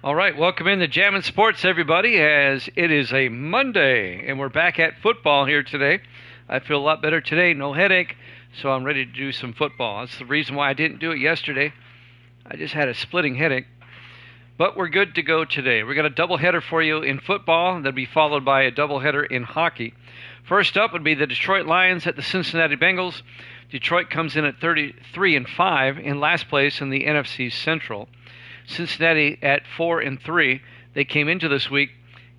All right, welcome into Jammin' Sports, everybody, as it is a Monday, and we're back at football here today. I feel a lot better today, no headache, so I'm ready to do some football. That's the reason why I didn't do it yesterday. I just had a splitting headache. But we're good to go today. We've got a doubleheader for you in football. That'll be followed by a doubleheader in hockey. First up would be the Detroit Lions at the Cincinnati Bengals. Detroit comes in at 33-5 in last place in the NFC Central. Cincinnati at 4-3. They came into this week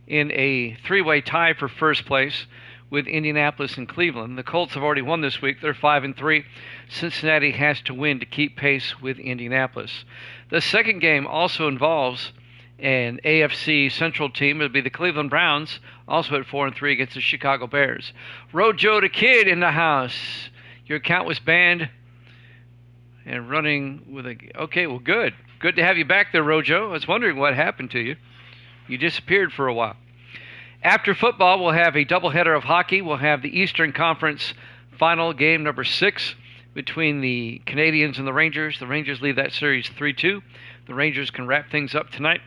in a three-way tie for first place with Indianapolis and Cleveland. The Colts have already won this week. They're 5-3. Cincinnati has to win to keep pace with Indianapolis. The second game also involves an AFC Central team. It'll be the Cleveland Browns, also at 4-3 against the Chicago Bears. Rojo the Kid in the house. Your account was banned and running with a... Okay, well, good. Good to have you back there, Rojo. I was wondering what happened to you. You disappeared for a while. After football, we'll have a doubleheader of hockey. We'll have the Eastern Conference final game number 6 between the Canadiens and the Rangers. The Rangers lead that series 3-2. The Rangers can wrap things up tonight.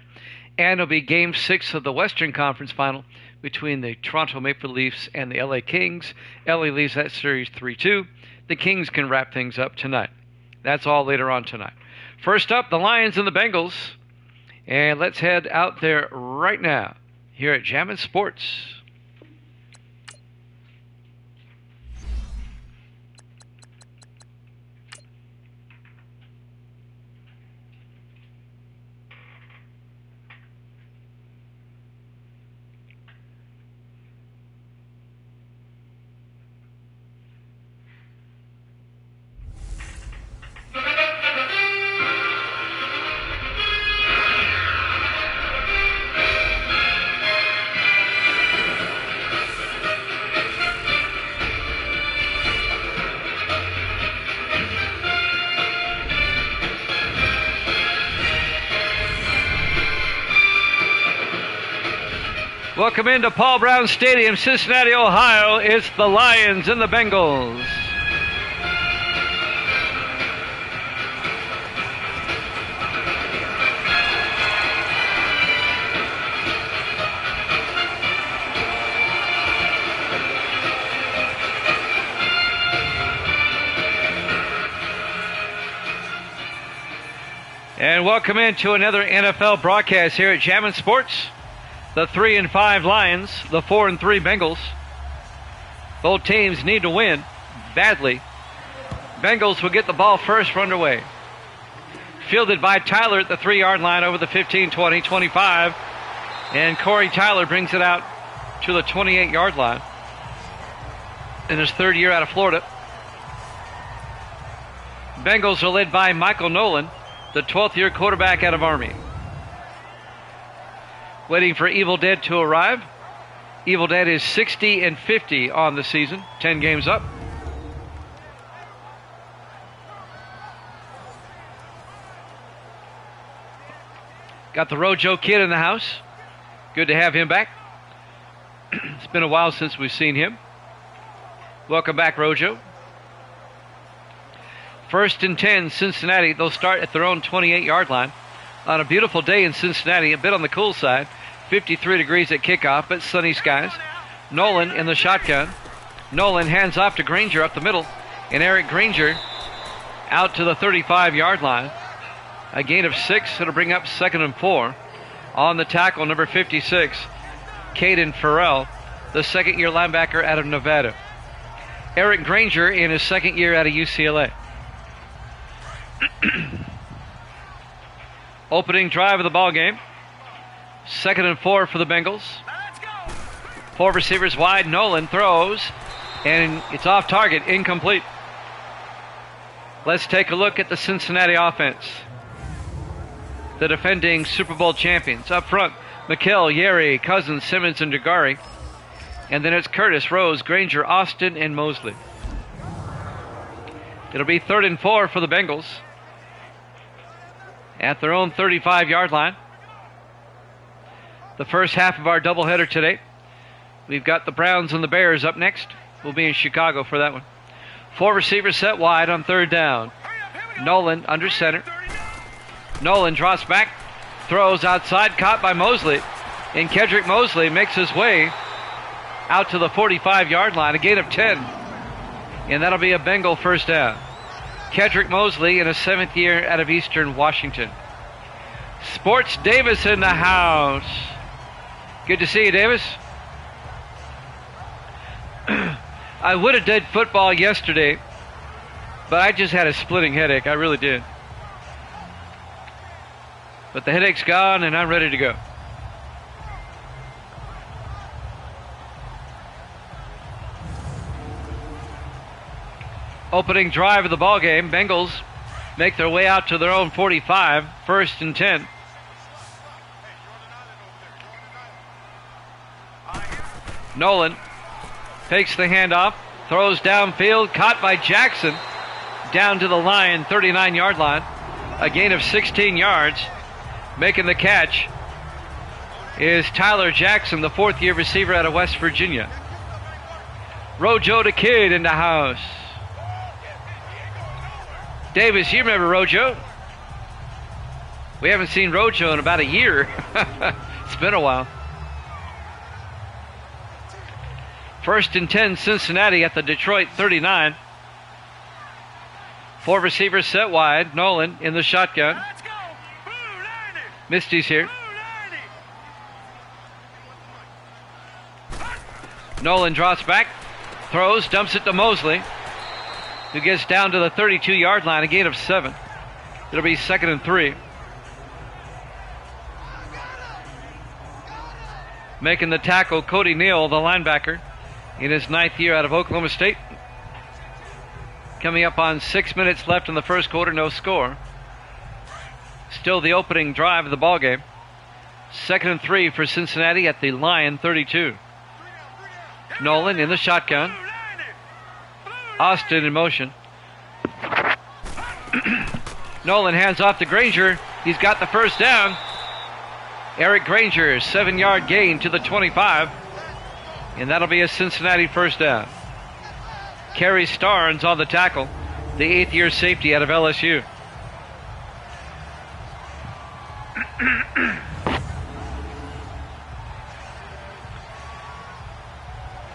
And it'll be game 6 of the Western Conference final between the Toronto Maple Leafs and the LA Kings. LA leads that series 3-2. The Kings can wrap things up tonight. That's all later on tonight. First up, the Lions and the Bengals. And let's head out there right now here at Jammin' Sports. Welcome into Paul Brown Stadium, Cincinnati, Ohio. It's the Lions and the Bengals. And welcome into another NFL broadcast here at Jammin' Sports. The 3-5 Lions, the 4-3 Bengals. Both teams need to win badly. Bengals will get the ball first, run away. Fielded by Tyler at the 3-yard line over the 15, 20, 25. And Corey Tyler brings it out to the 28-yard line in his third year out of Florida. Bengals are led by Michael Nolan, the 12th year quarterback out of Army. Waiting for Evil Dead to arrive. Evil Dead is 60-50 on the season, 10 games up. Got the Rojo Kid in the house. Good to have him back. It's been a while since we've seen him. Welcome back, Rojo. 1st and 10, Cincinnati. They'll start at their own 28-yard line. On a beautiful day in Cincinnati, a bit on the cool side. 53 degrees at kickoff, but sunny skies. Nolan in the shotgun. Nolan hands off to Granger up the middle. And Eric Granger out to the 35-yard line. A gain of 6. It'll bring up 2nd and 4. On the tackle, number 56, Caden Farrell, the second-year linebacker out of Nevada. Eric Granger in his second year out of UCLA. Opening drive of the ball game. 2nd and 4 for the Bengals. 4 receivers wide. Nolan throws, and it's off target, incomplete. Let's take a look at the Cincinnati offense. The defending Super Bowl champions. Up front, McHale, Yeri, Cousins, Simmons, and Dugari. And then it's Curtis, Rose, Granger, Austin, and Mosley. It'll be 3rd and 4 for the Bengals at their own 35-yard line. The first half of our doubleheader today. We've got the Browns and the Bears up next. We'll be in Chicago for that one. 4 receivers set wide on 3rd down. Nolan under center. Nolan drops back, Throws outside, caught by Mosley. And Kedrick Mosley makes his way out to the 45-yard line, a gain of 10. And that'll be a Bengal first down. Kedrick Mosley in his 7th year out of Eastern Washington. Sports Davis in the house. Good to see you, Davis. I would have did football yesterday, but I just had a splitting headache. I really did. But the headache's gone, and I'm ready to go. Opening drive of the ball game. Bengals make their way out to their own 45, 1st and 10. Nolan takes the handoff, throws downfield, caught by Jackson, down to the line, 39-yard line, a gain of 16 yards. Making the catch is Tyler Jackson, the 4th-year receiver out of West Virginia. Rojo the Kid in the house. Davis, you remember Rojo? We haven't seen Rojo in about a year. It's been a while. 1st and 10, Cincinnati at the Detroit 39. 4 receivers set wide. Nolan in the shotgun. Misty's here. Nolan drops back, throws, dumps it to Mosley, who gets down to the 32-yard line, a gain of 7. It'll be 2nd and 3. Making the tackle, Cody Neal, the linebacker, in his 9th year out of Oklahoma State. Coming up on 6 minutes left in the first quarter, no score. Still the opening drive of the ball game. 2nd and 3 for Cincinnati at the Lion 32. Nolan in the shotgun. Austin in motion. Nolan hands off to Granger. He's got the first down. Eric Granger, 7-yard gain to the 25. And that'll be a Cincinnati first down. Kerry Starnes on the tackle, the 8th-year safety out of LSU.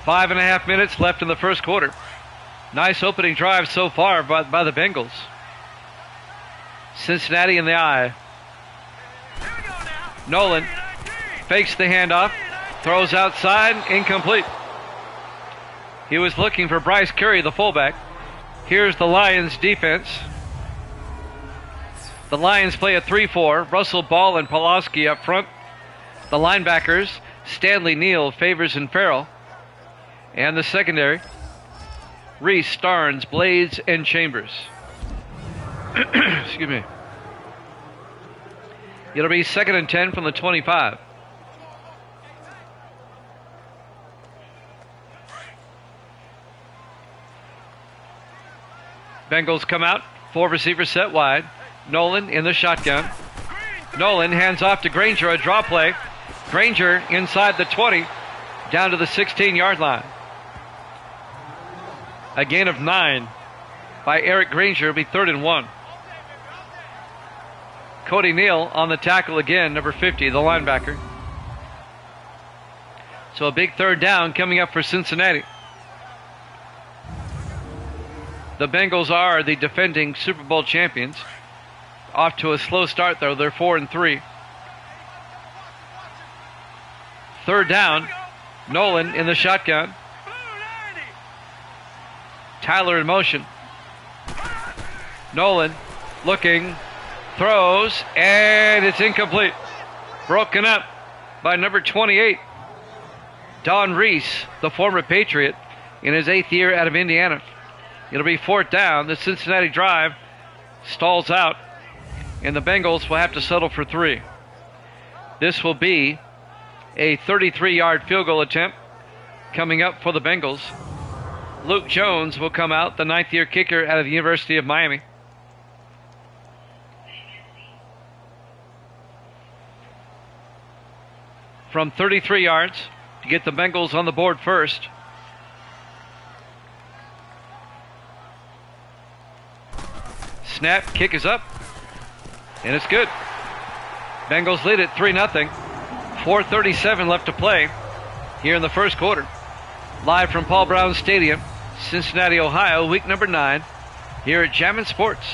Five and a half minutes left in the first quarter. Nice opening drive so far by the Bengals. Cincinnati in the eye. Nolan fakes the handoff, throws outside, incomplete. He was looking for Bryce Curry, the fullback. Here's the Lions defense. The Lions play a 3-4. Russell Ball and Pulaski up front. The linebackers, Stanley Neal, Favors, and Farrell. And the secondary, Reese, Starnes, Blades, and Chambers. Excuse me. It'll be 2nd and 10 from the 25. Bengals come out, 4 receivers set wide. Nolan in the shotgun. Nolan hands off to Granger, a draw play. Granger inside the 20, down to the 16-yard line. A gain of 9 by Eric Granger. It'll be 3rd and 1. Cody Neal on the tackle again, number 50, the linebacker. So a big 3rd down coming up for Cincinnati. The Bengals are the defending Super Bowl champions. Off to a slow start, though. They're 4 and 3. 3rd down. Nolan in the shotgun. Tyler in motion. Nolan looking, throws, and it's incomplete. Broken up by number 28, Don Reese, the former Patriot, in his 8th year out of Indiana. It'll be 4th down. The Cincinnati drive stalls out, and the Bengals will have to settle for 3. This will be a 33-yard field goal attempt coming up for the Bengals. Luke Jones will come out, the 9th-year kicker out of the University of Miami. From 33 yards to get the Bengals on the board first. Snap, kick is up, and it's good. Bengals lead it 3-0. 4:37 left to play here in the first quarter. Live from Paul Brown Stadium, Cincinnati, Ohio, week number 9, here at Jammin' Sports.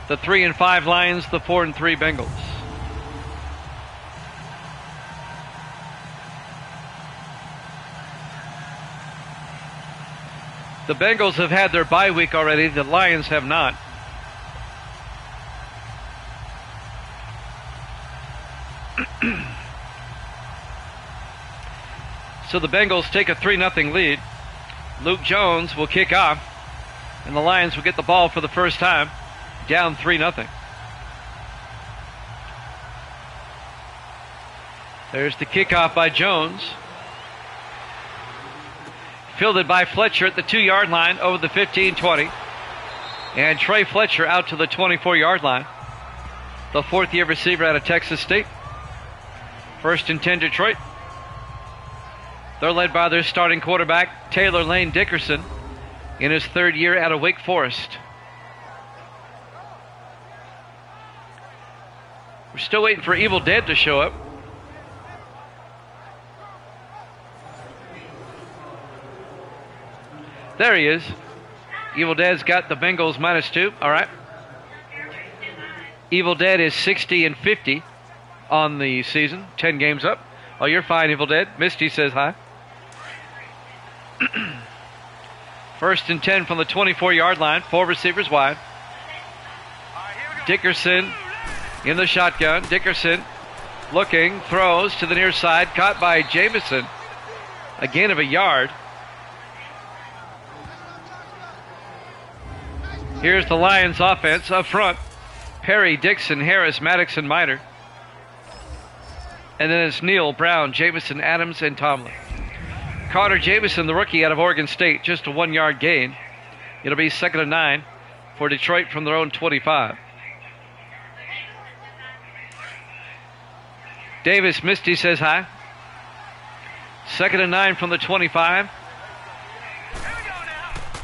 The 3-5 Lions, the 4-3 Bengals. The Bengals have had their bye week already. The Lions have not. So the Bengals take a 3-0 lead. Luke Jones will kick off, and the Lions will get the ball for the first time, down 3-0. There's the kickoff by Jones. Fielded by Fletcher at the 2-yard line over the 15-20. And Trey Fletcher out to the 24-yard line. The fourth-year receiver out of Texas State. 1st and 10 Detroit. They're led by their starting quarterback, Taylor Lane Dickerson, in his 3rd year out of Wake Forest. We're still waiting for Evil Dead to show up. There he is. Evil Dead's got the Bengals -2. All right. Evil Dead is 60-50 on the season. 10 games up. Oh, you're fine, Evil Dead. Misty says hi. 1st and 10 from the 24-yard line. 4 receivers wide. Dickerson in the shotgun. Dickerson looking, throws to the near side. Caught by Jamison. A gain of a yard. Here's the Lions offense up front. Perry, Dixon, Harris, Maddox, and Miter. And then it's Neal, Brown, Jamison, Adams, and Tomlin. Carter Jamison, the rookie out of Oregon State, just a 1-yard gain. It'll be 2nd and 9 for Detroit from their own 25. Davis, Misty says hi. 2nd and 9 from the 25.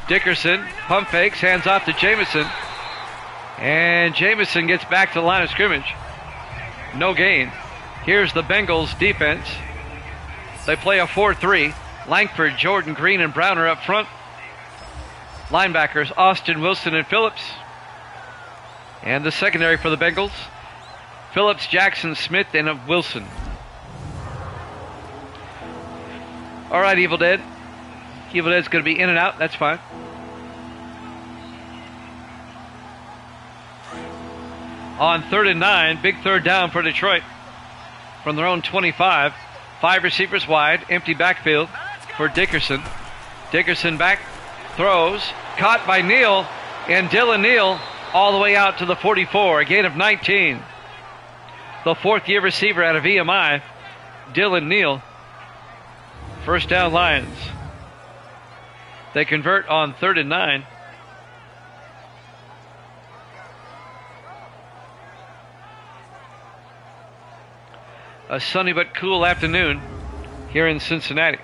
Dickerson, pump fakes, hands off to Jamison. And Jamison gets back to the line of scrimmage. No gain. Here's the Bengals defense. They play a 4-3. Langford, Jordan, Green, and Browner up front. Linebackers, Austin, Wilson, and Phillips. And the secondary for the Bengals, Phillips, Jackson, Smith, and Wilson. All right, Evil Dead. Evil Dead's going to be in and out. That's fine. On 3rd and 9, big 3rd down for Detroit. From their own 25, 5 receivers wide, empty backfield for Dickerson. Dickerson back, throws, caught by Neal, and Dylan Neal all the way out to the 44, a gain of 19. The 4th-year receiver out of EMI, Dylan Neal. 1st down Lions. They convert on 3rd and 9. A sunny but cool afternoon here in Cincinnati.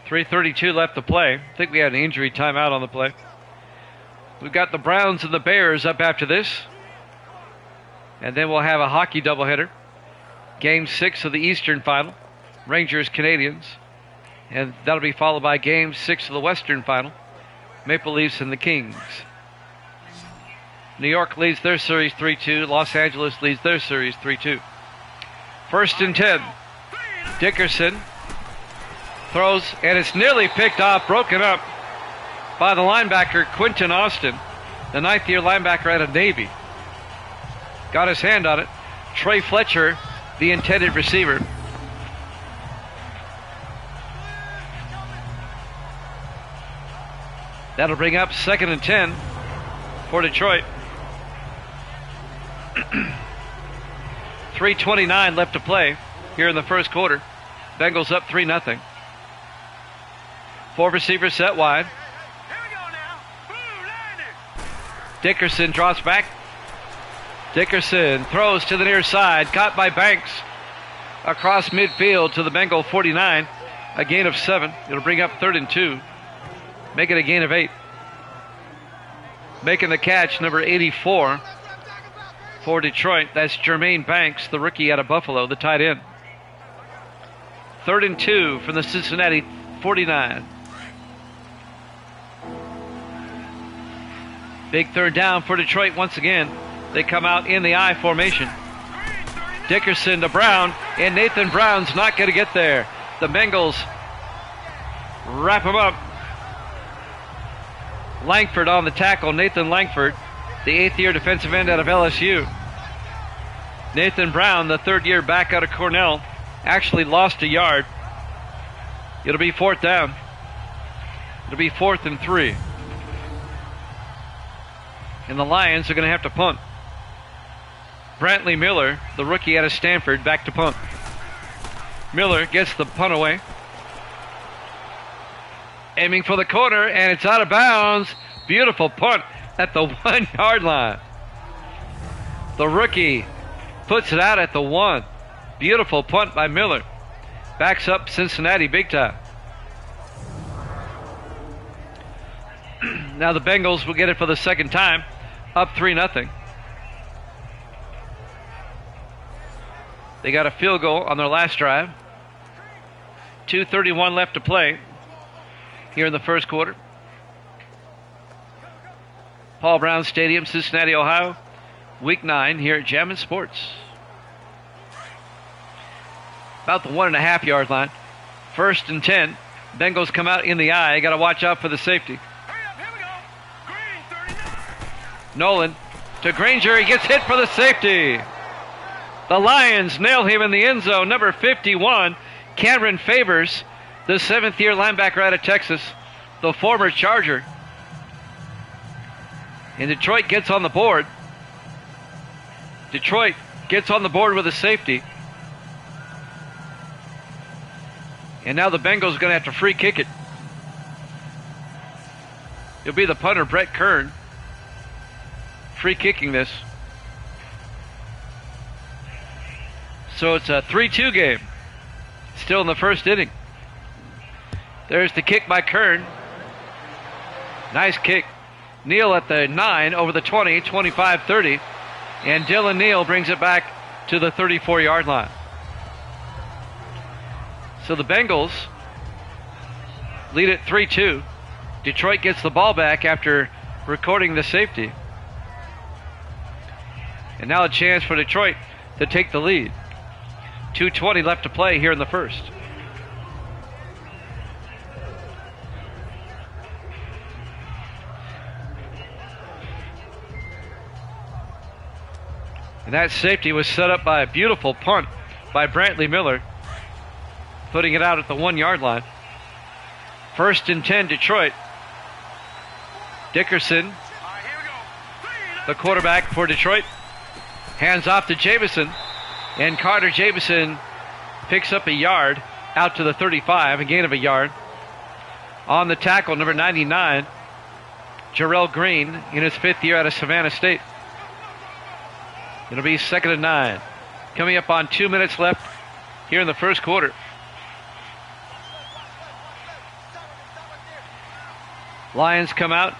.332 left to play. I think we had an injury timeout on the play. We've got the Browns and the Bears up after this. And then we'll have a hockey doubleheader. Game 6 of the Eastern Final. Rangers, Canadians. And that'll be followed by Game 6 of the Western Final. Maple Leafs and the Kings. New York leads their series 3-2. Los Angeles leads their series 3-2. 1st and 10. Dickerson throws, and it's nearly picked off, broken up by the linebacker Quentin Austin, the 9th-year linebacker out of Navy. Got his hand on it. Trey Fletcher, the intended receiver. That'll bring up 2nd and 10 for Detroit. 3:29 left to play here in the first quarter. Bengals up 3-0. 4 receivers set wide. Dickerson drops back. Dickerson throws to the near side. Caught by Banks. Across midfield to the Bengal 49. A gain of 7. It'll bring up 3rd and 2. Make it a gain of 8. Making the catch, number 84 for Detroit. That's Jermaine Banks, the rookie out of Buffalo, the tight end. 3rd and 2 from the Cincinnati 49. Big third down for Detroit once again. They come out in the I formation. Dickerson to Brown, and Nathan Brown's not going to get there. The Bengals wrap him up. Langford on the tackle, Nathan Langford, the 8th-year defensive end out of LSU. Nathan Brown, the 3rd-year back out of Cornell, actually lost a yard. It'll be 4th down. It'll be 4th and 3. And the Lions are going to have to punt. Brantley Miller, the rookie out of Stanford, back to punt. Miller gets the punt away. Aiming for the corner, and it's out of bounds. Beautiful punt at the 1-yard line. The rookie puts it out at the 1. Beautiful punt by Miller. Backs up Cincinnati big time. Now the Bengals will get it for the second time. Up 3-0. They got a field goal on their last drive. 2:31 left to play here in the first quarter. Paul Brown Stadium, Cincinnati, Ohio. Week 9 here at Jammin' Sports. About the 1.5-yard line. 1st and 10. Bengals come out in the I. Got to watch out for the safety. Nolan to Granger. He gets hit for the safety. The Lions nail him in the end zone. Number 51, Cameron Favors, the 7th-year linebacker out of Texas, the former Charger. And Detroit gets on the board. Detroit gets on the board with a safety. And now the Bengals are going to have to free kick it. It'll be the punter, Brett Kern, free kicking this. So it's a 3-2 game. Still in the first inning. There's the kick by Kern. Nice kick. Neal at the 9 over the 20, 25-30. And Dylan Neal brings it back to the 34-yard line. So the Bengals lead it 3-2. Detroit gets the ball back after recording the safety. And now a chance for Detroit to take the lead. 2:20 left to play here in the first. And that safety was set up by a beautiful punt by Brantley Miller, putting it out at the 1-yard line. 1st and 10, Detroit. Dickerson, the quarterback for Detroit, hands off to Jamison. And Carter Jamison picks up a yard out to the 35, a gain of a yard. On the tackle, number 99, Jarrell Green, in his 5th year out of Savannah State. It'll be 2nd and 9. Coming up on 2 minutes left here in the first quarter. Lions come out.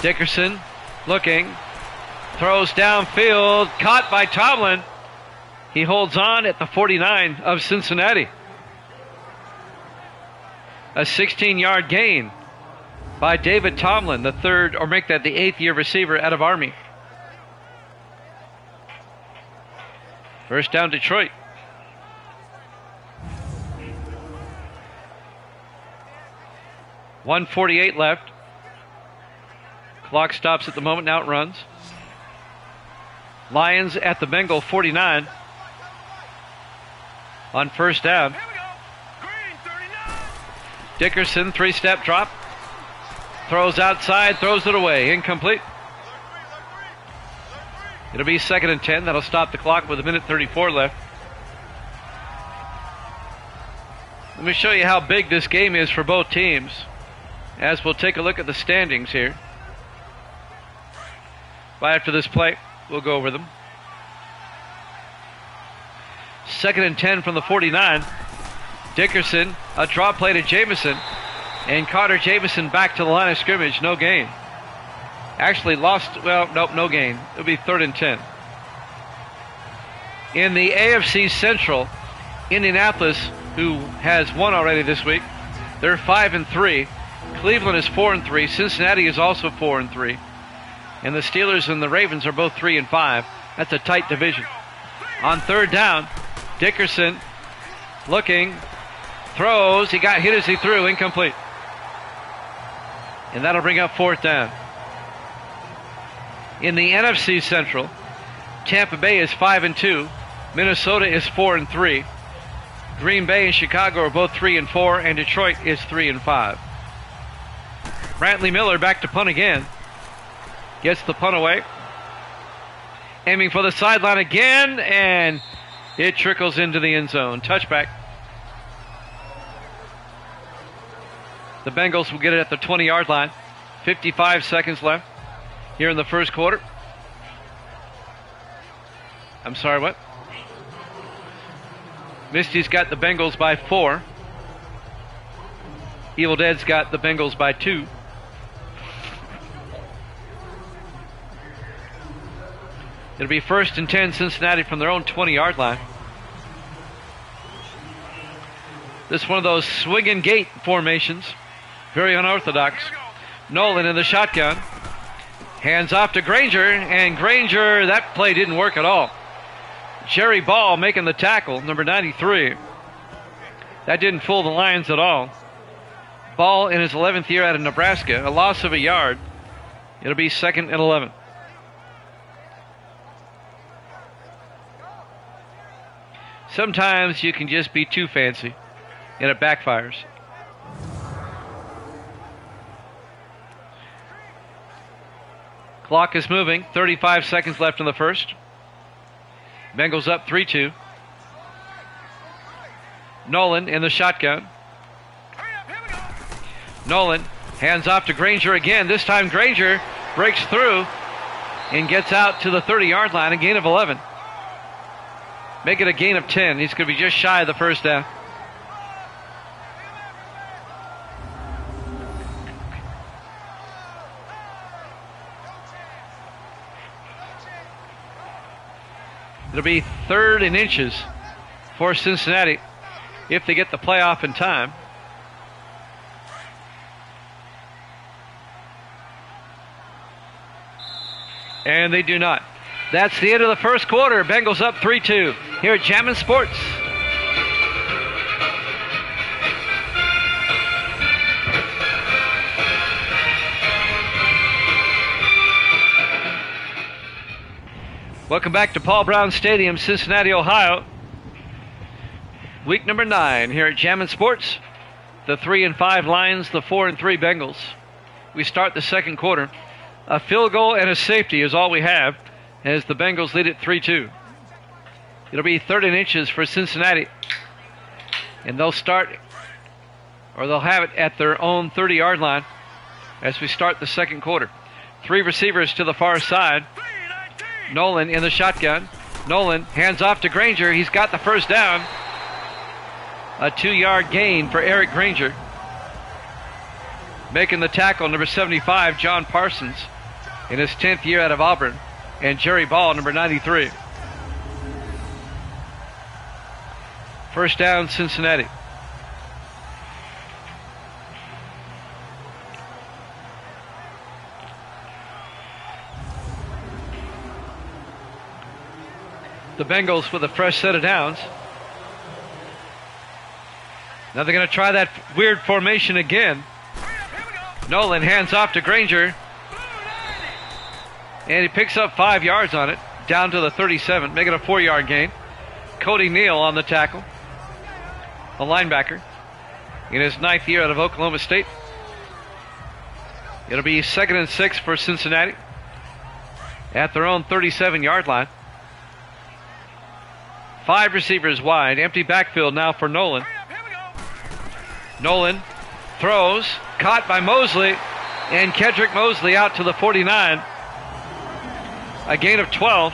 Dickerson looking. Throws downfield, caught by Tomlin. He holds on at the 49 of Cincinnati. A 16-yard gain by David Tomlin, the 3rd, or make that the 8th-year receiver out of Army. First down, Detroit. .148 left. Clock stops at the moment, now it runs. Lions at the Bengal 49 on first down. Dickerson, 3-step drop. Throws outside, throws it away. Incomplete. It'll be 2nd and 10. That'll stop the clock with 1:34 left. Let me show you how big this game is for both teams, as we'll take a look at the standings here. Right after this play, we'll go over them. 2nd and 10 from the 49. Dickerson, a draw play to Jamison. And Carter Jamison back to the line of scrimmage, no gain. Actually lost, well, nope, no gain. It'll be 3rd and 10. In the AFC Central, Indianapolis, who has won already this week, they're 5-3. Cleveland is 4-3. Cincinnati is also 4-3. And the Steelers and the Ravens are both 3-5. That's a tight division. On 3rd down, Dickerson looking, throws. He got hit as he threw, incomplete. And that'll bring up 4th down. In the NFC Central, Tampa Bay is 5-2. Minnesota is 4-3. Green Bay and Chicago are both 3-4, and Detroit is 3-5. Brantley Miller back to punt again. Gets the punt away. Aiming for the sideline again, and it trickles into the end zone. Touchback. The Bengals will get it at the 20-yard line. 55 seconds left here in the first quarter. I'm sorry, what? Misty's got the Bengals by 4. Evil Dead's got the Bengals by 2. It'll be 1st and 10 Cincinnati from their own 20-yard line. This is one of those swing and gate formations. Very unorthodox. Nolan in the shotgun. Hands off to Granger, and Granger, that play didn't work at all. Jerry Ball making the tackle, number 93. That didn't fool the Lions at all. Ball in his 11th year out of Nebraska, a loss of a yard. It'll be 2nd and 11. Sometimes you can just be too fancy, and it backfires. Clock is moving. 35 seconds left in the first. Bengals up 3-2. Nolan in the shotgun. Nolan hands off to Granger again. This time Granger breaks through and gets out to the 30-yard line, a gain of 11. Make it a gain of 10. He's going to be just shy of the first down. It'll be 3rd and inches for Cincinnati if they get the playoff in time. And they do not. That's the end of the first quarter. Bengals up 3-2 here at Jammin' Sports. Welcome back to Paul Brown Stadium, Cincinnati, Ohio. Week number 9 here at Jammin' Sports. The 3-5 Lions, the 4-3 Bengals. We start the second quarter. A field goal and a safety is all we have as the Bengals lead it 3-2. It'll be 3rd and inches for Cincinnati. And they'll start, or they'll have it at their own 30-yard line as we start the second quarter. 3 receivers to the far side. Nolan in the shotgun. Nolan hands off to Granger. He's got the first down. A 2-yard gain for Eric Granger. Making the tackle, number 75, John Parsons, in his 10th year out of Auburn. And Jerry Ball, number 93. First down, Cincinnati. The Bengals with a fresh set of downs. Now they're going to try that weird formation again. Nolan hands off to Granger. And he picks up 5 yards on it, down to the 37, making a 4-yard gain. Cody Neal on the tackle, a linebacker, in his 9th year out of Oklahoma State. It'll be 2nd and 6 for Cincinnati at their own 37-yard line. 5 receivers wide, empty backfield now for Nolan. Nolan throws, caught by Mosley, and Kedrick Mosley out to the 49. A gain of 12,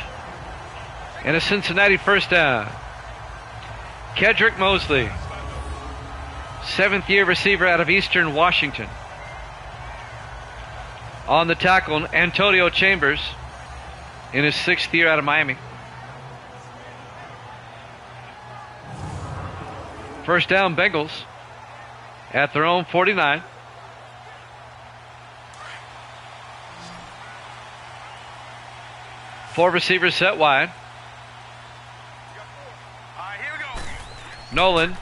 and a Cincinnati first down. Kedrick Mosley, 7th year receiver out of Eastern Washington. On the tackle, Antonio Chambers in his 6th year out of Miami. First down, Bengals at their own 49. Four receivers set wide. Nolan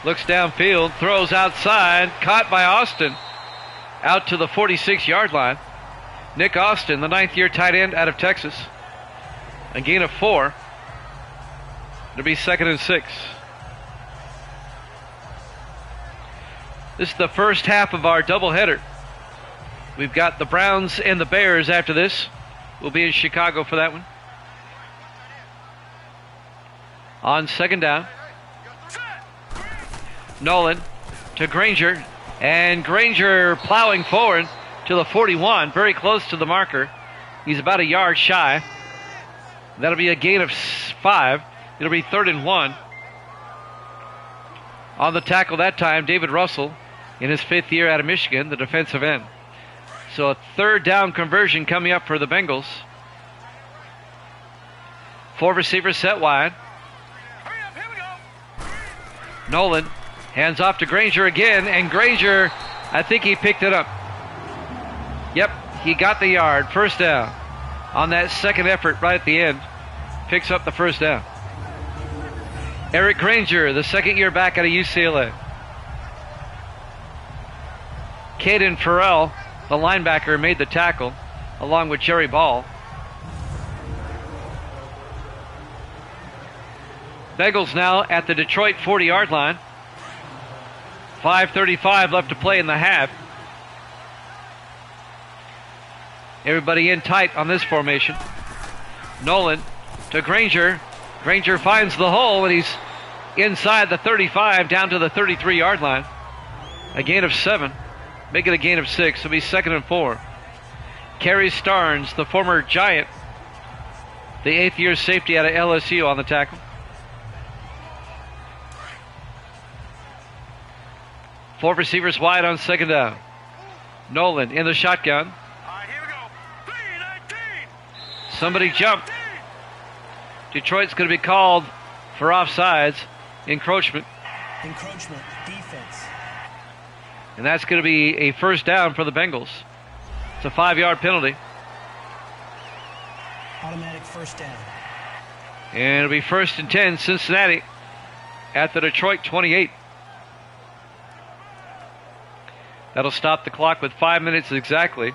looks downfield, throws outside, caught by Austin out to the 46-yard line. Nick Austin, the 9th-year tight end out of Texas. A gain of 4. It'll be 2nd and 6. This is the first half of our doubleheader. We've got the Browns and the Bears after this. We'll be in Chicago for that one. On 2nd down, Nolan to Granger, and Granger plowing forward to the 41, very close to the marker. He's about a yard shy. That'll be a gain of 5. It'll be 3rd and 1. On the tackle that time, David Russell in his 5th year out of Michigan, the defensive end. So a 3rd down conversion coming up for the Bengals. 4 receivers set wide. Nolan hands off to Granger again, and Granger, I think he picked it up. Yep, he got the yard. First down. On that second effort right at the end, picks up the first down. Eric Granger, the 2nd year back out of UCLA. Caden Farrell, the linebacker, made the tackle, along with Jerry Ball. Bengals now at the Detroit 40-yard line. 5:35 left to play in the half. Everybody in tight on this formation. Nolan to Granger. Granger finds the hole, and he's inside the 35 down to the 33-yard line. A gain of 7. Make it a gain of 6. It'll be 2nd and 4. Kerry Starnes, the former Giant, the 8th-year safety out of LSU, on the tackle. Four receivers wide on 2nd down. Nolan in the shotgun. Somebody jumped. Detroit's going to be called for offsides. Encroachment. Encroachment, defense. And that's going to be a first down for the Bengals. It's a 5-yard penalty. Automatic first down. And it'll be 1st and 10, Cincinnati at the Detroit 28. That'll stop the clock with 5 minutes exactly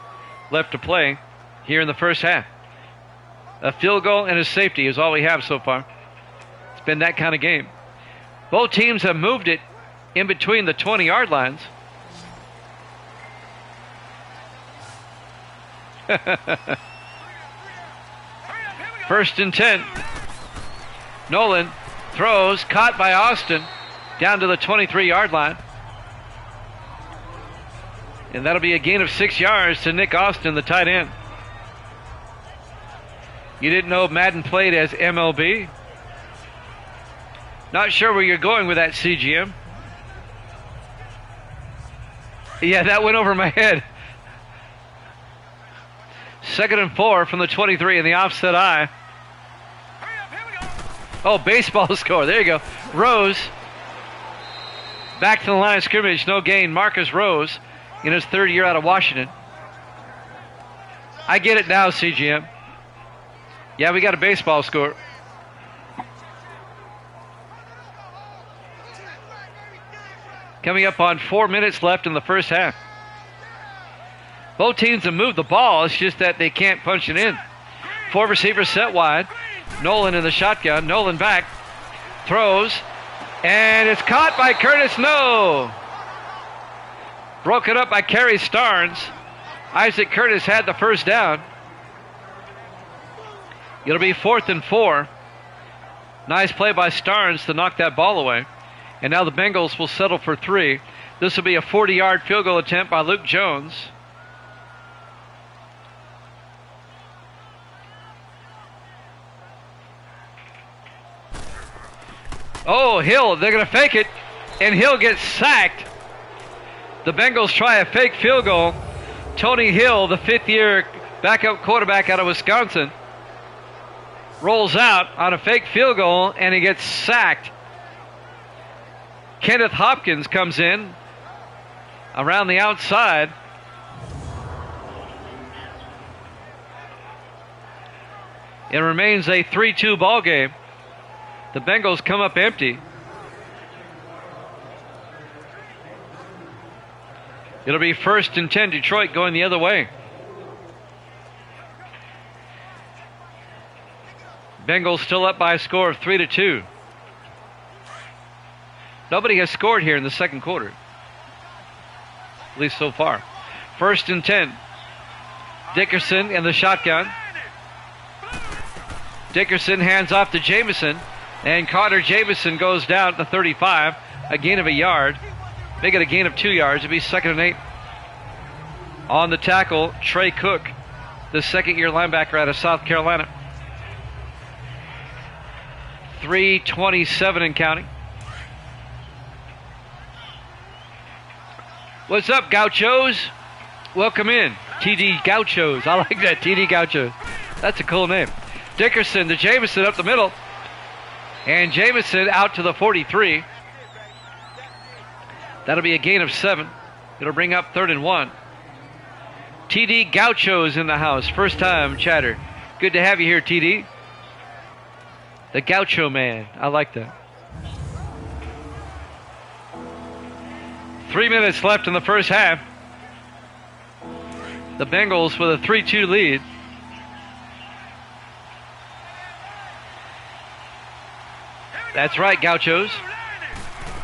left to play here in the first half. A field goal and a safety is all we have so far. It's been that kind of game. Both teams have moved it in between the 20-yard lines. First and 10. Nolan throws, caught by Austin, down to the 23-yard line. And that'll be a gain of 6 yards to Nick Austin, the tight end. You didn't know Madden played as MLB? Not sure where you're going with that, CGM. Yeah, that went over my head. 2nd and 4 from the 23 in the offset eye. Oh, baseball score. There you go. Rose. Back to the line of scrimmage. No gain. Marcus Rose in his 3rd year out of Washington. I get it now, CGM. Yeah, we got a baseball score. Coming up on 4 minutes left in the first half. Both teams have moved the ball. It's just that they can't punch it in. 4 receivers set wide. Nolan in the shotgun. Nolan back. Throws. And it's caught by Curtis No. Broken up by Kerry Starnes. Isaac Curtis had the first down. It'll be 4th and 4. Nice play by Starnes to knock that ball away. And now the Bengals will settle for 3. This will be a 40-yard field goal attempt by Luke Jones. Oh, Hill, they're going to fake it, and Hill gets sacked. The Bengals try a fake field goal. Tony Hill, the fifth-year backup quarterback out of Wisconsin, rolls out on a fake field goal, and he gets sacked. Kenneth Hopkins comes in around the outside. It remains a 3-2 ball game. The Bengals come up empty. It'll be 1st and 10, Detroit going the other way. Bengals still up by a score of 3-2. Nobody has scored here in the second quarter, at least so far. 1st and 10. Dickerson in the shotgun. Dickerson hands off to Jamison, and Carter Jamison goes down at the 35, a gain of a yard. Make it a gain of 2 yards. It'll be 2nd and 8. On the tackle, Trey Cook, the second-year linebacker out of South Carolina. 3:27 and counting. What's up, Gauchos? Welcome in. TD Gauchos. I like that, TD Gauchos. That's a cool name. Dickerson to Jamison up the middle. And Jamison out to the 43. That'll be a gain of 7. It'll bring up 3rd and 1. TD Gauchos in the house. First time chatter. Good to have you here, TD. The Gaucho man. I like that. 3 minutes left in the first half. The Bengals with a 3-2 lead. That's right, Gauchos.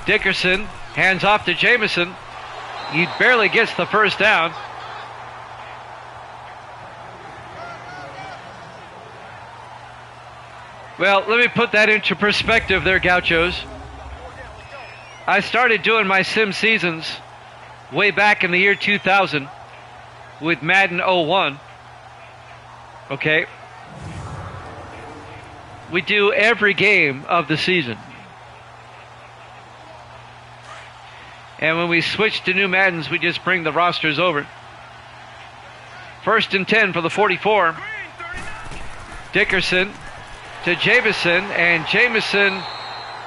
Dickerson hands off to Jamison. He barely gets the first down. Well, let me put that into perspective there, Gauchos. I started doing my sim seasons way back in the year 2000 with Madden 01. Okay? We do every game of the season. And when we switch to new Maddens, we just bring the rosters over. 1st and 10 for the 44. Dickerson to Jamison, and Jamison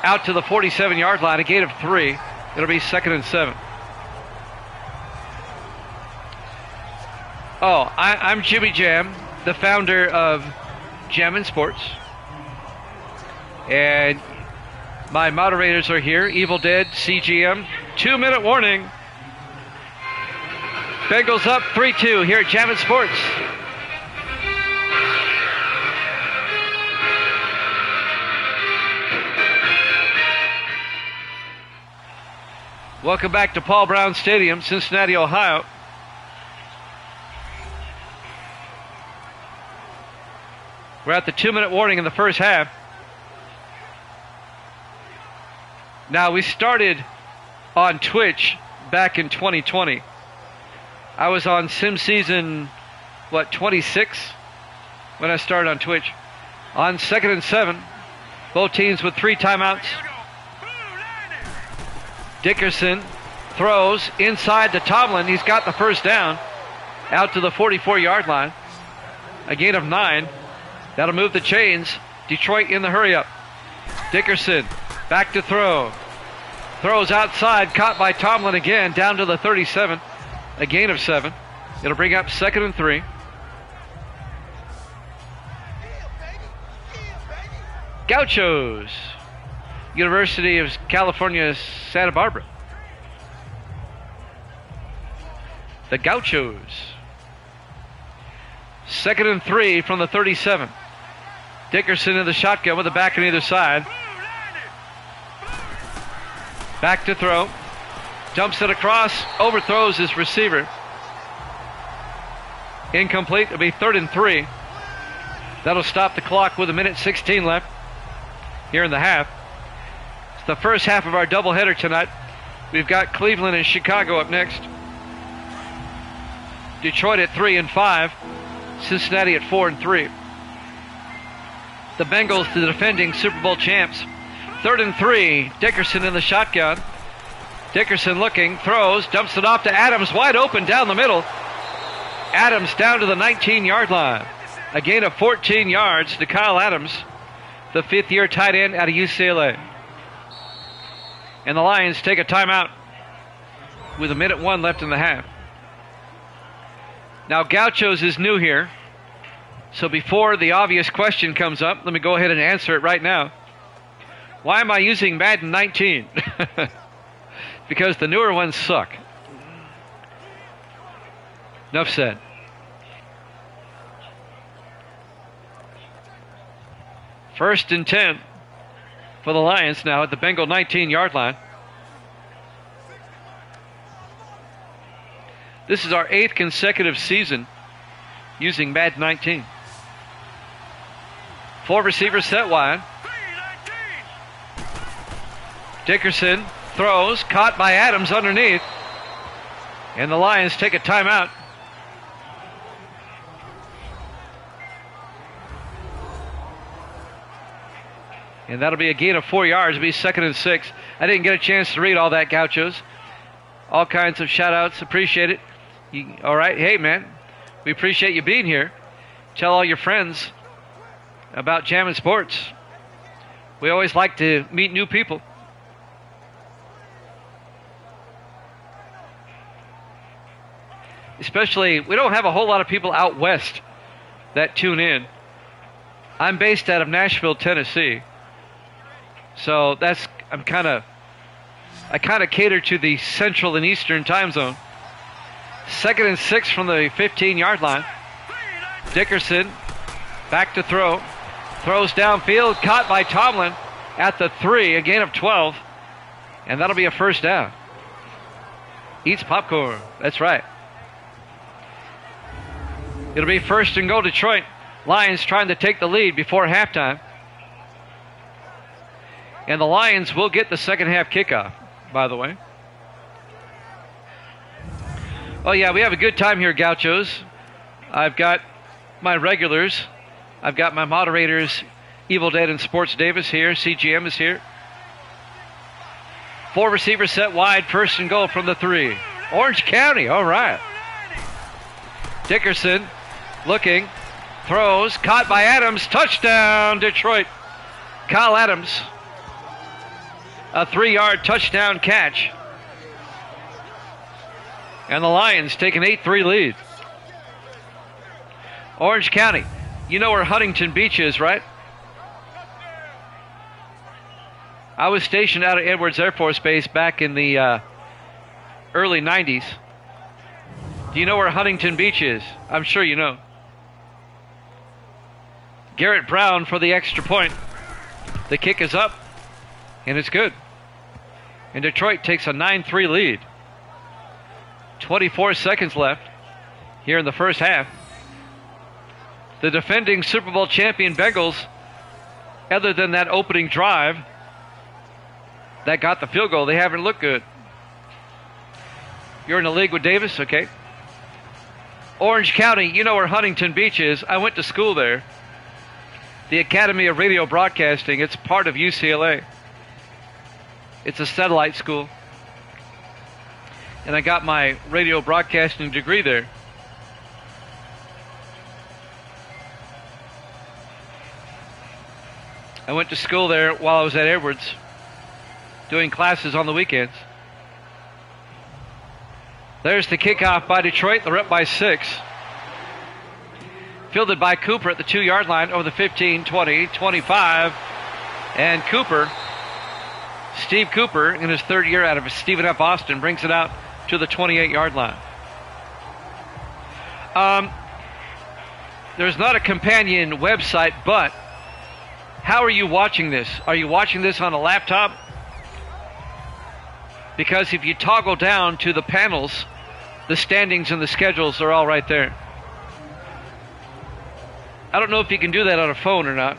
out to the 47-yard line, a gain of 3. It'll be 2nd and 7. Oh, I'm Jimmy Jam, the founder of Jammin' Sports. And my moderators are here, Evil Dead, CGM. 2-minute warning. Bengals up 3-2 here at Jammin' Sports. Welcome back to Paul Brown Stadium, Cincinnati, Ohio. We're at the 2-minute warning in the first half. Now, we started on Twitch back in 2020. I was on Sim Season, 26? When I started on Twitch. On 2nd and 7. Both teams with 3 timeouts. Dickerson throws inside to Tomlin. He's got the first down. Out to the 44-yard line. A gain of 9. That'll move the chains. Detroit in the hurry-up. Dickerson back to throw. Throws outside. Caught by Tomlin again. Down to the 37. A gain of 7. It'll bring up 2nd and 3. Gauchos. University of California, Santa Barbara. The Gauchos. 2nd and 3 from the 37. Dickerson in the shotgun with the back on either side. Back to throw. Dumps it across. Overthrows his receiver. Incomplete. It'll be 3rd and 3. That'll stop the clock with 1:16 left here in the half. It's the first half of our doubleheader tonight. We've got Cleveland and Chicago up next. Detroit at 3 and 5. Cincinnati at 4 and 3. The Bengals, the defending Super Bowl champs. 3rd and 3. Dickerson in the shotgun. Dickerson looking, throws, dumps it off to Adams, wide open down the middle. Adams down to the 19-yard line. A gain of 14 yards to Kyle Adams, the fifth-year tight end out of UCLA. And the Lions take a timeout with 1:01 left in the half. Now, Gauchos is new here, so before the obvious question comes up, let me go ahead and answer it right now. Why am I using Madden 19? Because the newer ones suck. Enough said. First and 10 for the Lions now at the Bengal 19-yard line. This is our 8th consecutive season using Madden 19. 4 receivers set wide. Dickerson throws, caught by Adams underneath. And the Lions take a timeout. And that'll be a gain of 4 yards. It'll be 2nd and 6. I didn't get a chance to read all that, Gauchos. All kinds of shout-outs. Appreciate it. All right. Hey, man. We appreciate you being here. Tell all your friends about Jammin' Sports. We always like to meet new people. Especially, we don't have a whole lot of people out west that tune in. I'm based out of Nashville, Tennessee. So I kind of cater to the central and eastern time zone. 2nd and 6 from the 15-yard line. Dickerson back to throw. Throws downfield, caught by Tomlin at the 3, a gain of 12. And that'll be a first down. Eats popcorn. That's right. It'll be 1st and goal Detroit. Lions trying to take the lead before halftime. And the Lions will get the second half kickoff, by the way. Oh, yeah, we have a good time here, Gauchos. I've got my regulars. I've got my moderators, Evil Dead and Sports Davis here. CGM is here. 4 receivers set wide, 1st and goal from the 3. Orange County, all right. Dickerson looking, throws, caught by Adams, touchdown Detroit. Kyle Adams, a 3-yard touchdown catch. And the Lions take an 8-3 lead. Orange County, you know where Huntington Beach is, right? I was stationed out at Edwards Air Force Base back in the early 90s. Do you know where Huntington Beach is? I'm sure you know. Garrett Brown for the extra point. The kick is up, and it's good. And Detroit takes a 9-3 lead. 24 seconds left here in the first half. The defending Super Bowl champion Bengals, other than that opening drive that got the field goal, they haven't looked good. You're in the league with Davis? Okay. Orange County, you know where Huntington Beach is. I went to school there. The Academy of Radio Broadcasting, it's part of UCLA. It's a satellite school. And I got my radio broadcasting degree there. I went to school there while I was at Edwards, doing classes on the weekends. There's the kickoff by Detroit. They're up by 6. Fielded by Cooper at the 2-yard line over the 15, 20, 25. And Cooper, Steve Cooper, in his 3rd year out of Stephen F. Austin, brings it out to the 28-yard line. There's not a companion website, but how are you watching this? Are you watching this on a laptop? Because if you toggle down to the panels, the standings and the schedules are all right there. I don't know if you can do that on a phone or not.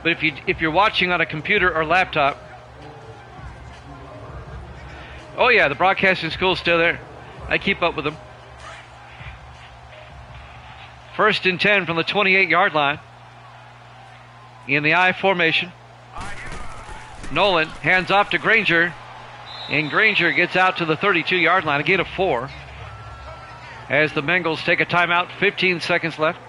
But if you're watching on a computer or laptop, oh yeah, the broadcasting school's still there. I keep up with them. 1st and 10 from the 28-yard line. In the I formation. Nolan hands off to Granger. And Granger gets out to the 32-yard line. A gain of 4. as the Bengals take a timeout. 15 seconds left.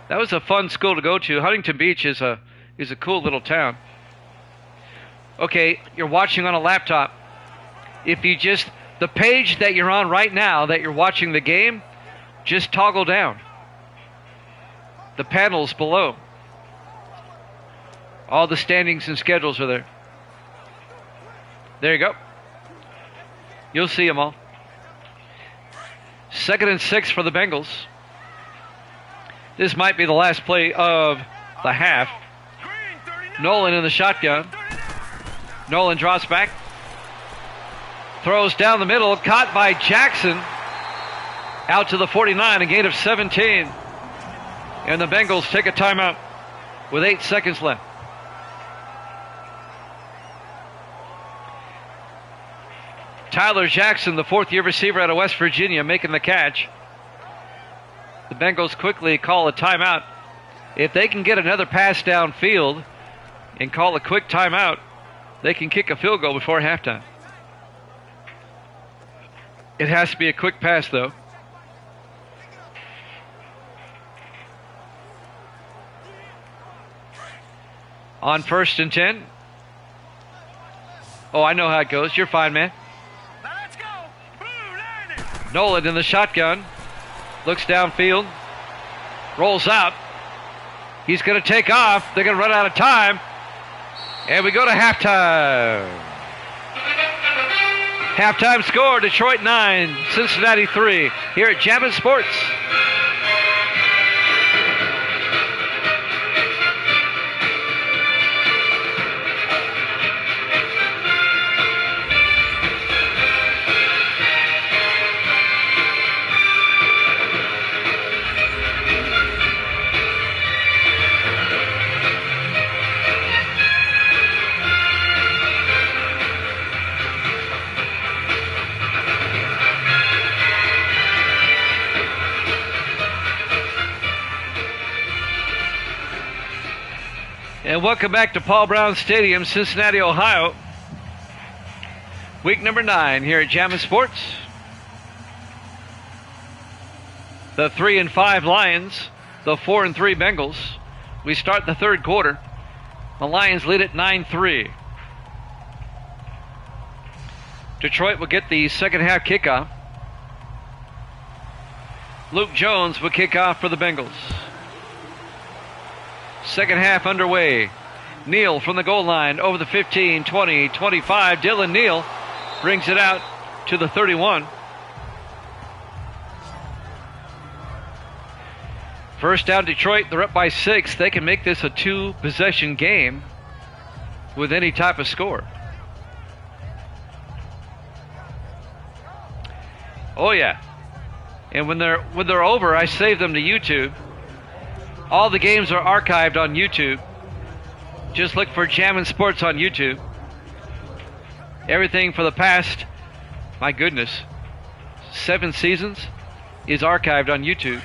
That was a fun school to go to. Huntington Beach is a cool little town. Okay, you're watching on a laptop. If you just, the page that you're on right now that you're watching the game, just toggle down. The panels below. All the standings and schedules are there. There you go. You'll see them all. 2nd and 6 for the Bengals. This might be the last play of the half. Nolan in the shotgun. Nolan drops back. Throws down the middle. Caught by Jackson. Out to the 49. A gain of 17. And the Bengals take a timeout with 8 seconds left. Tyler Jackson, the 4th-year receiver out of West Virginia, making the catch. The Bengals quickly call a timeout. If they can get another pass downfield and call a quick timeout, they can kick a field goal before halftime. It has to be a quick pass, though. On 1st and 10. Oh, I know how it goes. You're fine, man. Nolan in the shotgun. Looks downfield. Rolls out. He's going to take off. They're going to run out of time. And we go to halftime. Halftime score, Detroit 9, Cincinnati 3. Here at Jammin' Sports. And welcome back to Paul Brown Stadium, Cincinnati, Ohio. Week number 9 here at Jammin' Sports. The 3-5 Lions, the 4-3 Bengals. We start the 3rd quarter. The Lions lead at 9-3. Detroit will get the second half kickoff. Luke Jones will kick off for the Bengals. Second half underway. Neal from the goal line over the 15, 20, 25. Dylan Neal brings it out to the 31. First down Detroit. They're up by 6. They can make this a 2-possession game with any type of score. Oh yeah. And when they're over, I save them to YouTube. All the games are archived on YouTube. Just look for Jammin' Sports on YouTube. Everything for the past, my goodness, 7 seasons is archived on YouTube.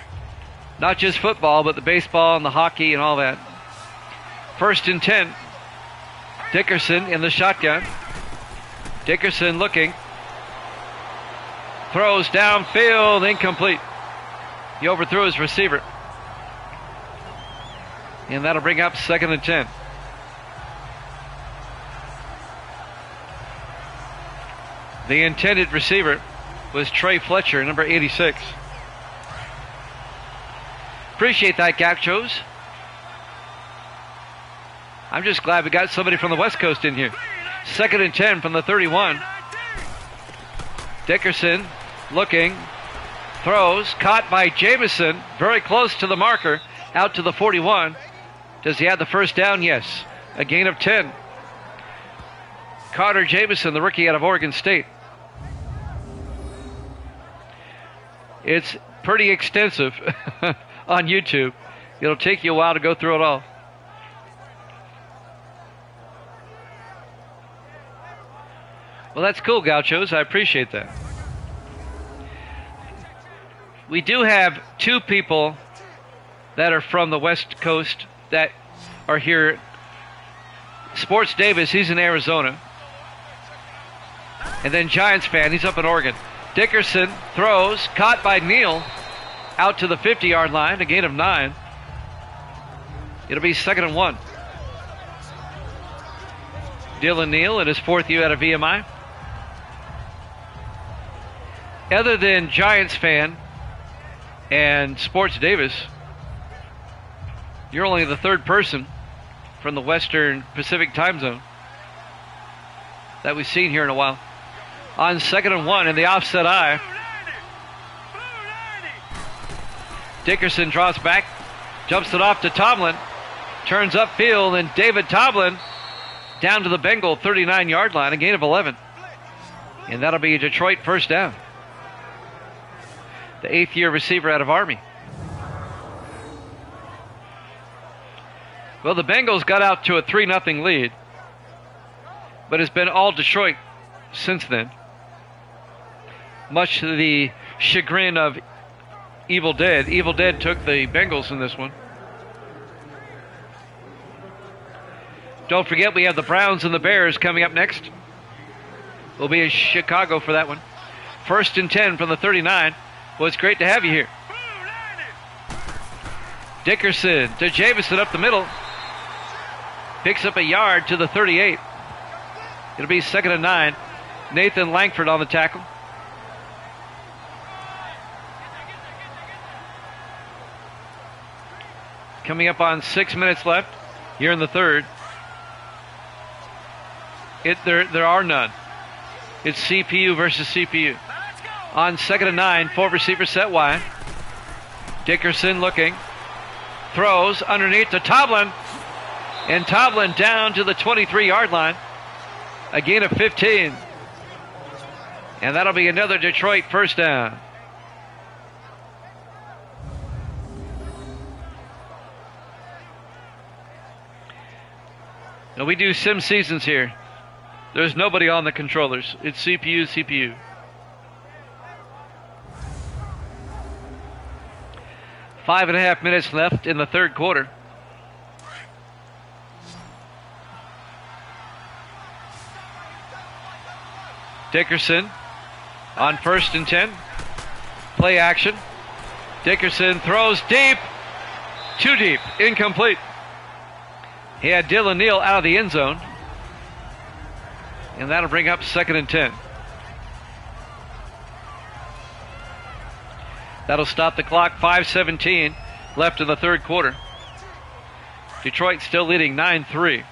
Not just football, but the baseball and the hockey and all that. 1st and 10. Dickerson in the shotgun. Dickerson looking. Throws downfield, incomplete. He overthrew his receiver. And that'll bring up 2nd and 10. The intended receiver was Trey Fletcher, number 86. Appreciate that, Gauchos. I'm just glad we got somebody from the West Coast in here. 2nd and 10 from the 31. Dickerson looking. Throws. Caught by Jamison. Very close to the marker. Out to the 41. Does he have the first down? Yes. A gain of 10. Carter Jamison, the rookie out of Oregon State. It's pretty extensive on YouTube. It'll take you a while to go through it all. Well, that's cool, Gauchos. I appreciate that. We do have 2 people that are from the West Coast that are here. Sports Davis, he's in Arizona. And then Giants fan, he's up in Oregon. Dickerson throws, caught by Neal, out to the 50-yard line, a gain of 9. It'll be 2nd and 1. Dylan Neal in his 4th year out of VMI. Other than Giants fan and Sports Davis, you're only the 3rd person from the Western Pacific time zone that we've seen here in a while. On 2nd and 1 in the offset eye. Dickerson draws back, jumps it off to Tomlin, turns upfield, and David Tomlin down to the Bengal 39-yard line, a gain of 11. And that'll be a Detroit first down. The 8th-year receiver out of Army. Well, the Bengals got out to a 3-0 lead, but it's been all Detroit since then. Much to the chagrin of Evil Dead. Evil Dead took the Bengals in this one. Don't forget, we have the Browns and the Bears coming up next. We'll be in Chicago for that one. 1st and 10 from the 39. Well, it's great to have you here. Dickerson to Jamison up the middle. Picks up a yard to the 38. It'll be 2nd and 9. Nathan Langford on the tackle. Coming up on 6 minutes left here in the 3rd. There are none. It's CPU versus CPU. On 2nd and 9, 4 receivers set wide. Dickerson looking. Throws underneath to Tomlin. And Tomlin down to the 23-yard line. A gain of 15. And that'll be another Detroit first down. Now we do sim seasons here. There's nobody on the controllers. It's CPU, CPU. 5.5 minutes left in the 3rd quarter. Dickerson on 1st and 10. Play action. Dickerson throws deep. Too deep. Incomplete. He had Dylan Neal out of the end zone. And that'll bring up 2nd and 10. That'll stop the clock. 5:17 left in the 3rd quarter. Detroit still leading 9-3.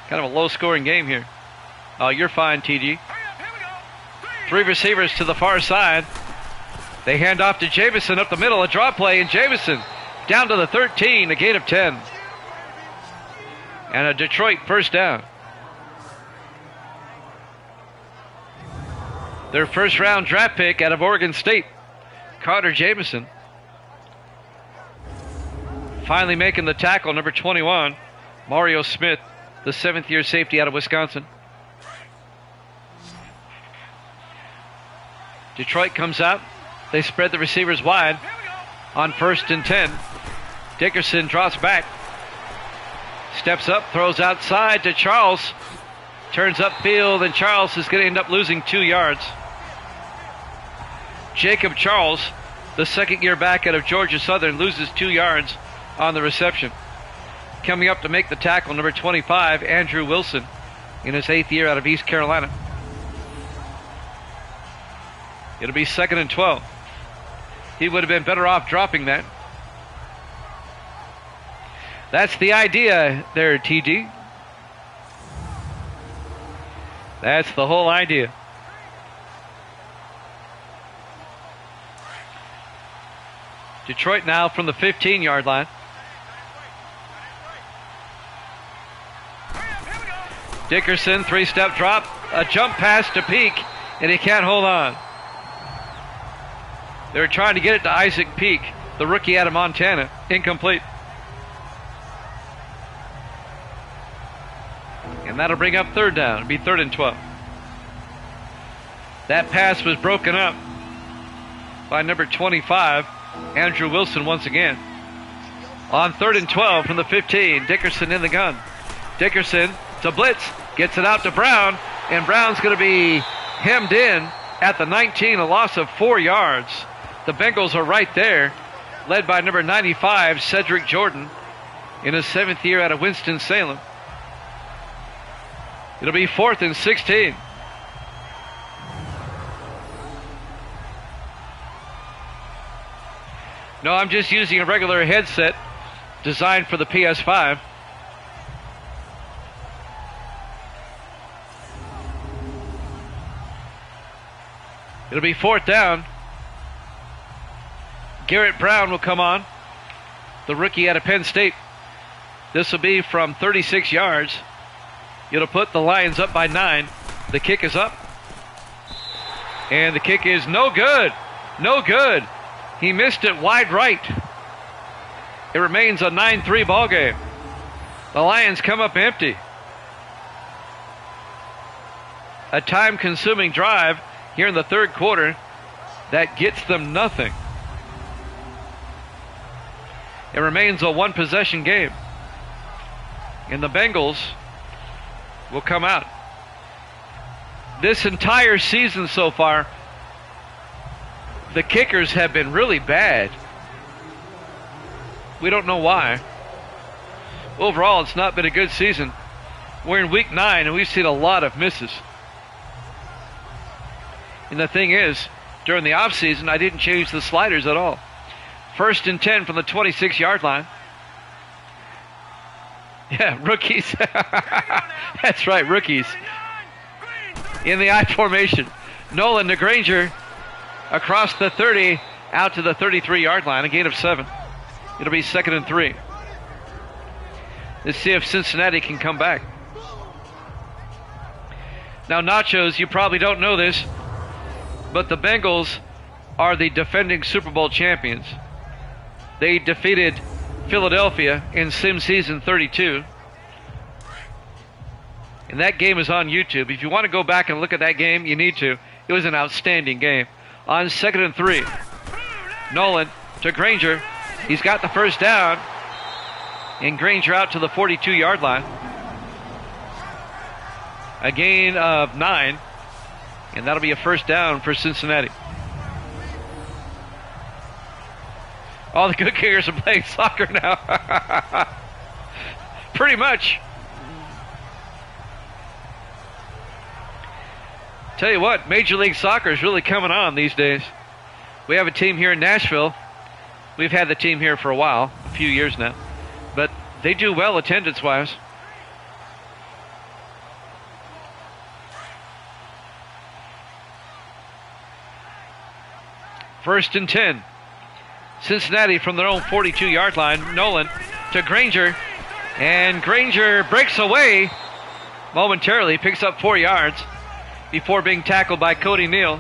Kind of a low-scoring game here. Oh, you're fine, TG. 3 receivers to the far side. They hand off to Jamison up the middle. A draw play, and Jamison down to the 13, a gain of 10. And a Detroit first down. Their first-round draft pick out of Oregon State, Carter Jamison. Finally making the tackle, number 21, Mario Smith, the 7th-year safety out of Wisconsin. Detroit comes out. They spread the receivers wide on 1st and 10. Dickerson drops back. Steps up, throws outside to Charles. Turns upfield, and Charles is going to end up losing 2 yards. Jacob Charles, the 2nd-year back out of Georgia Southern, loses 2 yards on the reception. Coming up to make the tackle, number 25, Andrew Wilson, in his 8th year out of East Carolina. It'll be 2nd and 12. He would have been better off dropping that. That's the idea there, TD. That's the whole idea. Detroit now from the 15-yard line. Dickerson, 3-step drop, a jump pass to Peak, and he can't hold on. They were trying to get it to Isaac Peak, the rookie out of Montana. Incomplete. And that'll bring up 3rd down. It'll be 3rd and 12. That pass was broken up by number 25, Andrew Wilson once again. On 3rd and 12 from the 15, Dickerson in the gun. Dickerson to blitz, gets it out to Brown, And Brown's going to be hemmed in at the 19, a loss of 4 yards. The Bengals are right there, led by number 95, Cedric Jordan, in his 7th year out of Winston-Salem. It'll be 4th and 16. No, I'm just using a regular headset designed for the PS5. It'll be 4th down. Garrett Brown will come on, the rookie out of Penn State. This will be from 36 yards. It'll put the Lions up by 9. The kick is up. And the kick is no good. No good. He missed it wide right. It remains a 9-3 ball game. The Lions come up empty. A time-consuming drive here in the third quarter that gets them nothing. It remains a one-possession game. And the Bengals will come out. This entire season so far, the kickers have been really bad. We don't know why. Overall, it's not been a good season. We're in week 9 and we've seen a lot of misses. And the thing is, during the offseason, I didn't change the sliders at all. 1st and 10 from the 26-yard line. Yeah, rookies. That's right, rookies. In the I formation. Nolan to Granger across the 30 out to the 33-yard line, a gain of 7. It'll be 2nd and 3. Let's see if Cincinnati can come back. Now, Nachos, you probably don't know this, but the Bengals are the defending Super Bowl champions. They defeated Philadelphia in Sim Season 32. And that game is on YouTube. If you want to go back and look at that game, you need to. It was an outstanding game. On 2nd and 3, Nolan to Granger. He's got the first down. And Granger out to the 42-yard line. A gain of 9. And that'll be a first down for Cincinnati. All the good kickers are playing soccer now. Pretty much. Tell you what, Major League Soccer is really coming on these days. We have a team here in Nashville. We've had the team here for a while, a few years now. But they do well attendance-wise. First and 10. Cincinnati from their own 42-yard line. Nolan to Granger. And Granger breaks away momentarily, picks up 4 yards before being tackled by Cody Neal.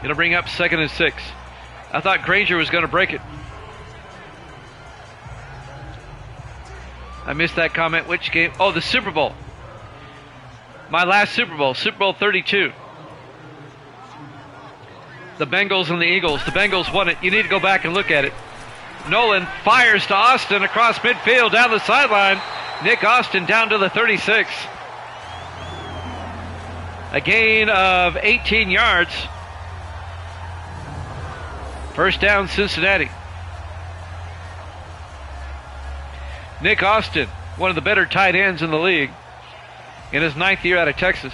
It'll bring up 2nd and 6. I thought Granger was going to break it. I missed that comment. Which game? Oh, the Super Bowl. My last Super Bowl, Super Bowl 32. The Bengals and the Eagles. The Bengals won it. You need to go back and look at it. Nolan fires to Austin across midfield down the sideline. Nick Austin down to the 36. A gain of 18 yards. First down, Cincinnati. Nick Austin, one of the better tight ends in the league, in his 9th year out of Texas.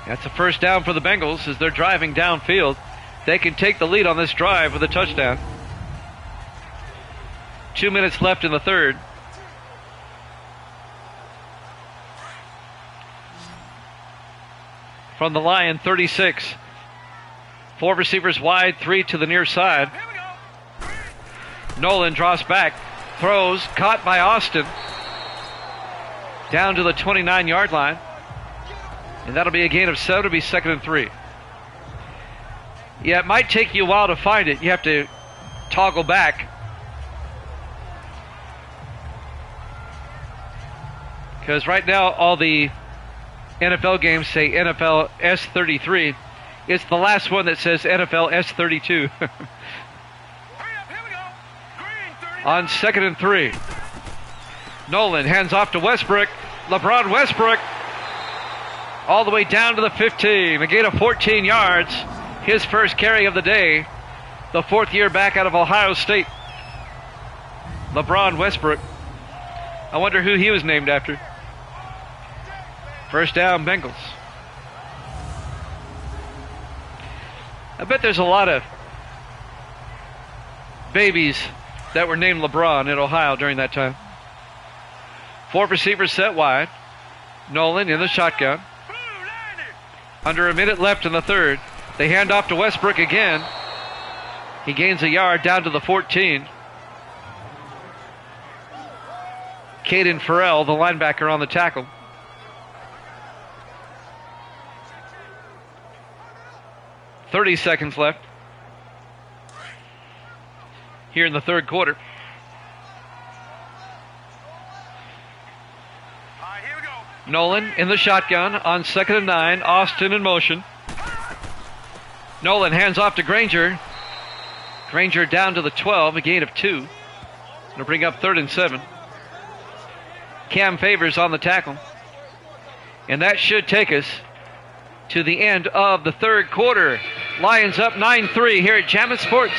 That's a first down for the Bengals as they're driving downfield. They can take the lead on this drive with a touchdown. 2 minutes left in the third. From the Lion, 36. 4 receivers wide, 3 to the near side. Nolan draws back, throws, caught by Austin. Down to the 29-yard line. And that'll be a gain of 7. It'll be 2nd and 3. Yeah, it might take you a while to find it. You have to toggle back. Because right now all the NFL games say NFL S33. It's the last one that says NFL S32. On 2nd and 3. Nolan hands off to Westbrook. LeBron Westbrook all the way down to the 15. A gain of 14 yards. His first carry of the day. The fourth year back out of Ohio State. LeBron Westbrook. I wonder who he was named after. First down, Bengals. I bet there's a lot of babies that were named LeBron in Ohio during that time. 4 receivers set wide. Nolan in the shotgun. Under a minute left in the third. They hand off to Westbrook again. He gains a yard down to the 14. Caden Farrell, the linebacker, on the tackle. .30 seconds left here in the third quarter. Nolan in the shotgun on 2nd and 9. Austin in motion. Nolan hands off to Granger. Granger down to the 12, a gain of 2. Going to bring up 3rd and 7. Cam Favors on the tackle. And that should take us to the end of the third quarter. Lions up 9-3 here at Jammin' Sports.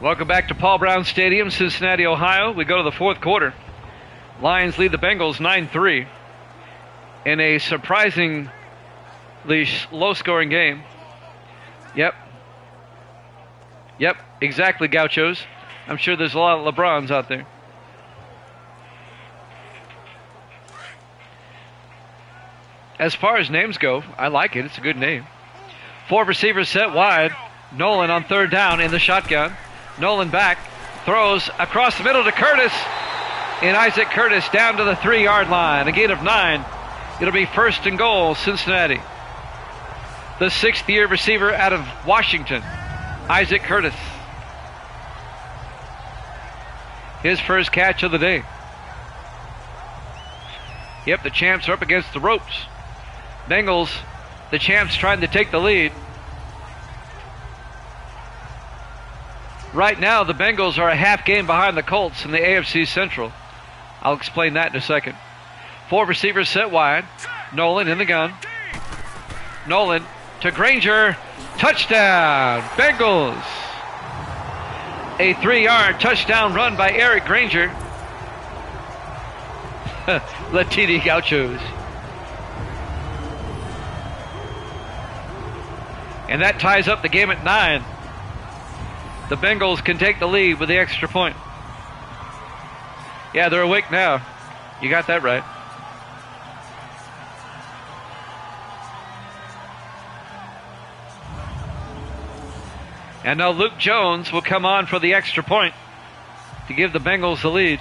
Welcome back to Paul Brown Stadium, Cincinnati, Ohio. We go to the fourth quarter. Lions lead the Bengals 9-3 in a surprisingly low-scoring game. Yep, exactly, Gauchos. I'm sure there's a lot of LeBrons out there. As far as names go, I like it. It's a good name. 4 receivers set wide. Nolan on 3rd down in the shotgun. Nolan back, throws across the middle to Curtis, and Isaac Curtis down to the 3-yard line. A gain of 9. It'll be 1st and goal, Cincinnati. The 6th-year receiver out of Washington, Isaac Curtis. His first catch of the day. Yep, the champs are up against the ropes. Bengals, the champs, trying to take the lead. Right now, the Bengals are a half game behind the Colts in the AFC Central. I'll explain that in a second. 4 receivers set wide. Nolan in the gun. Nolan to Granger. Touchdown, Bengals. A 3-yard touchdown run by Eric Granger. Latini Gauchos. And that ties up the game at 9. The Bengals can take the lead with the extra point. Yeah, they're awake now. You got that right. And now Luke Jones will come on for the extra point to give the Bengals the lead.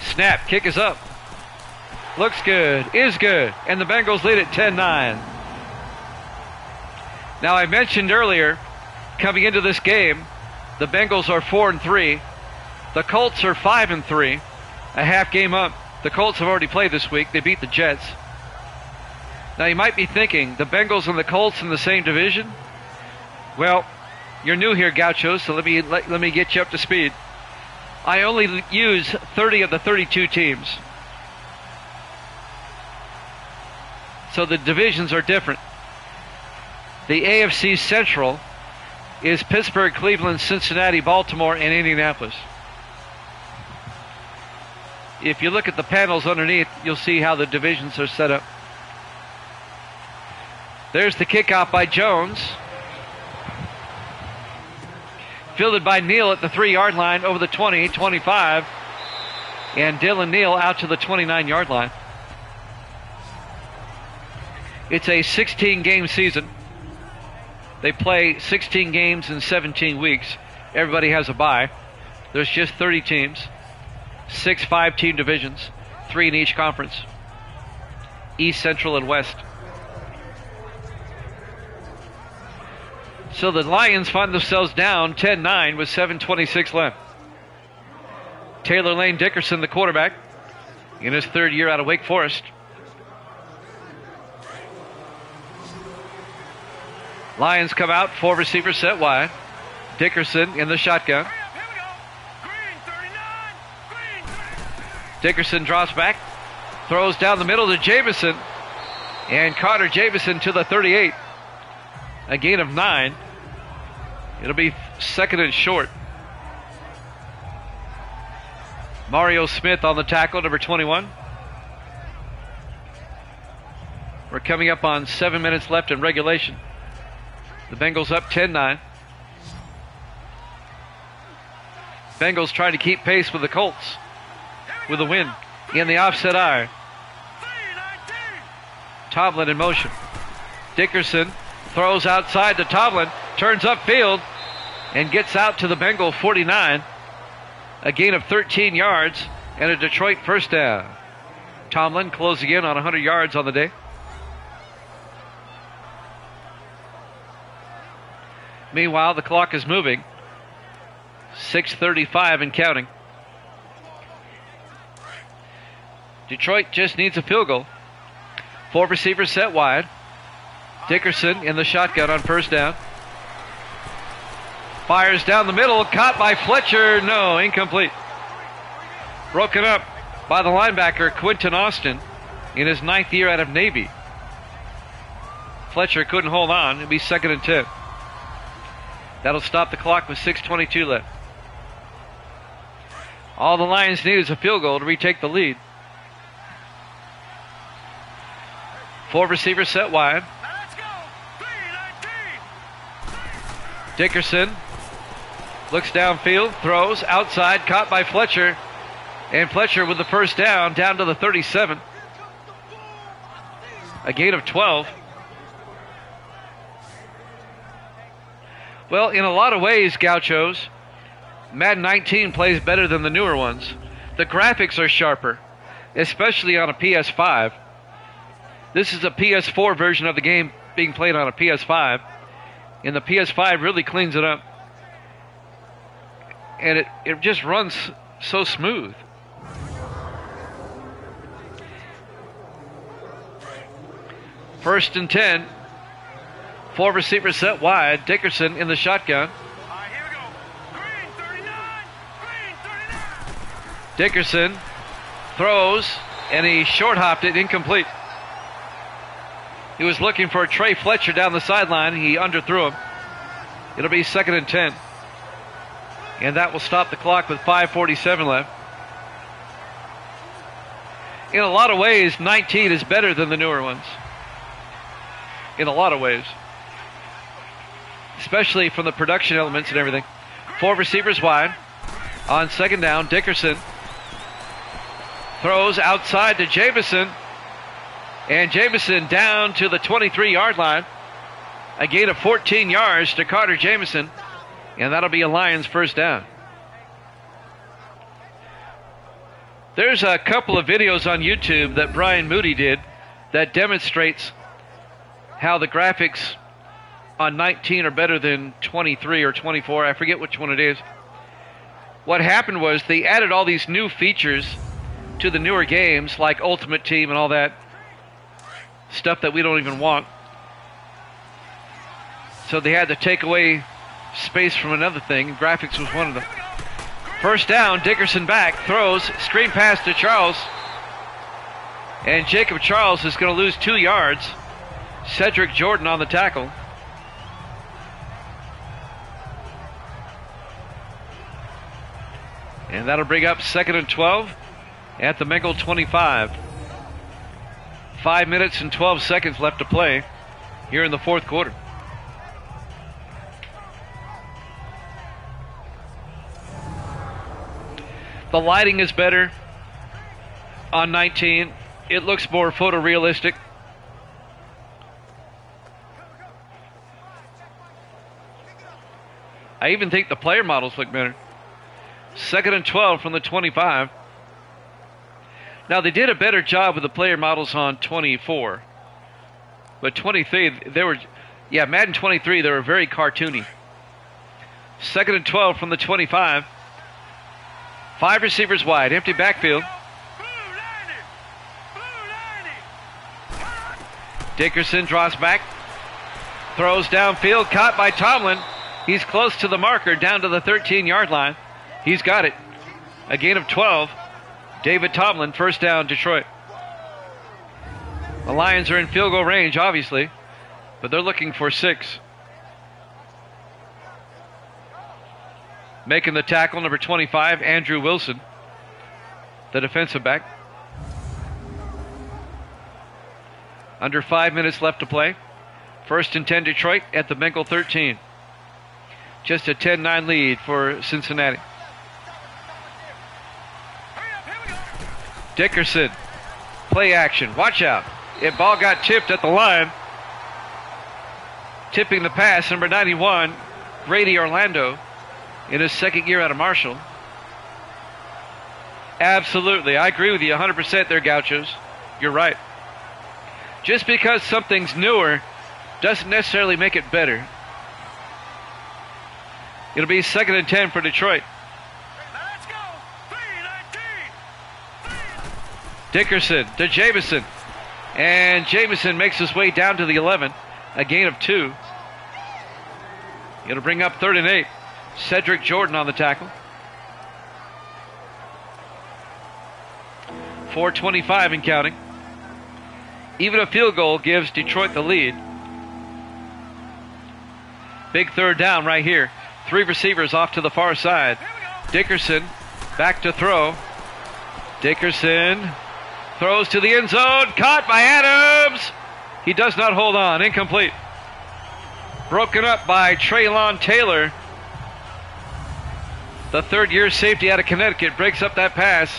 Snap, kick is up. Looks good, is good. And the Bengals lead at 10-9. Now, I mentioned earlier, coming into this game, the Bengals are 4-3. The Colts are 5-3, a half game up. The Colts have already played this week. They beat the Jets. Now, you might be thinking, the Bengals and the Colts in the same division? Well, you're new here, Gauchos, so let me get you up to speed. I only use 30 of the 32 teams. So the divisions are different. The AFC Central is Pittsburgh, Cleveland, Cincinnati, Baltimore, and Indianapolis. If you look at the panels underneath, you'll see how the divisions are set up. There's the kickoff by Jones. Fielded by Neal at the 3-yard line over the 20, 25. And Dylan Neal out to the 29-yard line. It's a 16-game season. They play 16 games in 17 weeks. Everybody has a bye. There's just 30 teams. 6 5-team divisions. 3 in each conference. East, Central, and West. So the Lions find themselves down 10-9 with 7:26 left. Taylor Lane Dickerson, the quarterback, in his third year out of Wake Forest. Lions come out, 4 receivers set wide. Dickerson in the shotgun. Dickerson drops back, throws down the middle to Jamison, and Carter Jamison to the 38. A gain of 9. It'll be second and short. Mario Smith on the tackle, number 21. We're coming up on 7 minutes left in regulation. The Bengals up 10-9. Bengals trying to keep pace with the Colts with a win in the offset eye. Tomlin in motion. Dickerson throws outside to Tomlin, turns upfield, and gets out to the Bengal 49. A gain of 13 yards and a Detroit first down. Tomlin closing in on 100 yards on the day. Meanwhile, the clock is moving. 6:35 and counting. Detroit just needs a field goal. 4 receivers set wide. Dickerson in the shotgun on first down. Fires down the middle, caught by Fletcher. No, incomplete. Broken up by the linebacker, Quentin Austin, in his 9th year out of Navy. Fletcher couldn't hold on. It'll be second and 10. That'll stop the clock with 6:22 left. All the Lions need is a field goal to retake the lead. 4 receivers set wide. Dickerson looks downfield, throws outside, caught by Fletcher. And Fletcher with the first down to the 37. A gain of 12. Well, in a lot of ways, Gauchos, Madden 19 plays better than the newer ones. The graphics are sharper, especially on a PS5. This is a PS4 version of the game being played on a PS5. And the PS5 really cleans it up. And it just runs so smooth. First and 10. 4 receivers set wide. Dickerson in the shotgun. Here we go. Green 39. Green 39. Dickerson throws, and he short hopped it, incomplete. He was looking for Trey Fletcher down the sideline. He underthrew him. It'll be second and 10. And that will stop the clock with 5:47 left. In a lot of ways, 19 is better than the newer ones. In a lot of ways. Especially from the production elements and everything. 4 receivers wide. On second down, Dickerson throws outside to Jamison. And Jamison down to the 23-yard line. A gain of 14 yards to Carter Jamison. And that'll be a Lions first down. There's a couple of videos on YouTube that Brian Moody did that demonstrates how the graphics on 19 are better than 23 or 24. I forget which one it is. What happened was they added all these new features to the newer games, like Ultimate Team and all that stuff that we don't even want. So they had to take away space from another thing. Graphics was one of them. First down, Dickerson back, throws, screen pass to Charles. And Jacob Charles is going to lose 2 yards. Cedric Jordan on the tackle. And that'll bring up second and 12 at the Bengal 25. 5 minutes and 12 seconds left to play here in the fourth quarter. The lighting is better on 19. It looks more photorealistic. I even think the player models look better. Second and 12 from the 25. Now, they did a better job with the player models on 24. But 23, Yeah, Madden 23, they were very cartoony. 2nd and 12 from the 25. 5 receivers wide, empty backfield. Dickerson draws back, throws downfield, caught by Tomlin. He's close to the marker, down to the 13-yard line. He's got it. A gain of 12. David Tomlin, first down, Detroit. The Lions are in field goal range, obviously, but they're looking for 6. Making the tackle, number 25, Andrew Wilson, the defensive back. Under 5 minutes left to play. 1st and 10 Detroit at the Bengal 13. Just a 10-9 lead for Cincinnati. Dickerson, play action, watch out. It ball got tipped at the line. Tipping the pass, number 91, Grady Orlando, in his 2nd year out of Marshall. Absolutely, I agree with you 100% there, Gauchos. You're right. Just because something's newer doesn't necessarily make it better. It'll be 2nd and 10 for Detroit. Let's go. 3-19. Dickerson to Jamison. And Jamison makes his way down to the 11. A gain of 2. It'll bring up 3rd and 8. Cedric Jordan on the tackle. 4:25 and counting. Even a field goal gives Detroit the lead. Big 3rd down right here. 3 receivers off to the far side. Dickerson back to throw. Dickerson throws to the end zone. Caught by Adams. He does not hold on. Incomplete. Broken up by Traylon Taylor. The 3rd-year safety out of Connecticut breaks up that pass.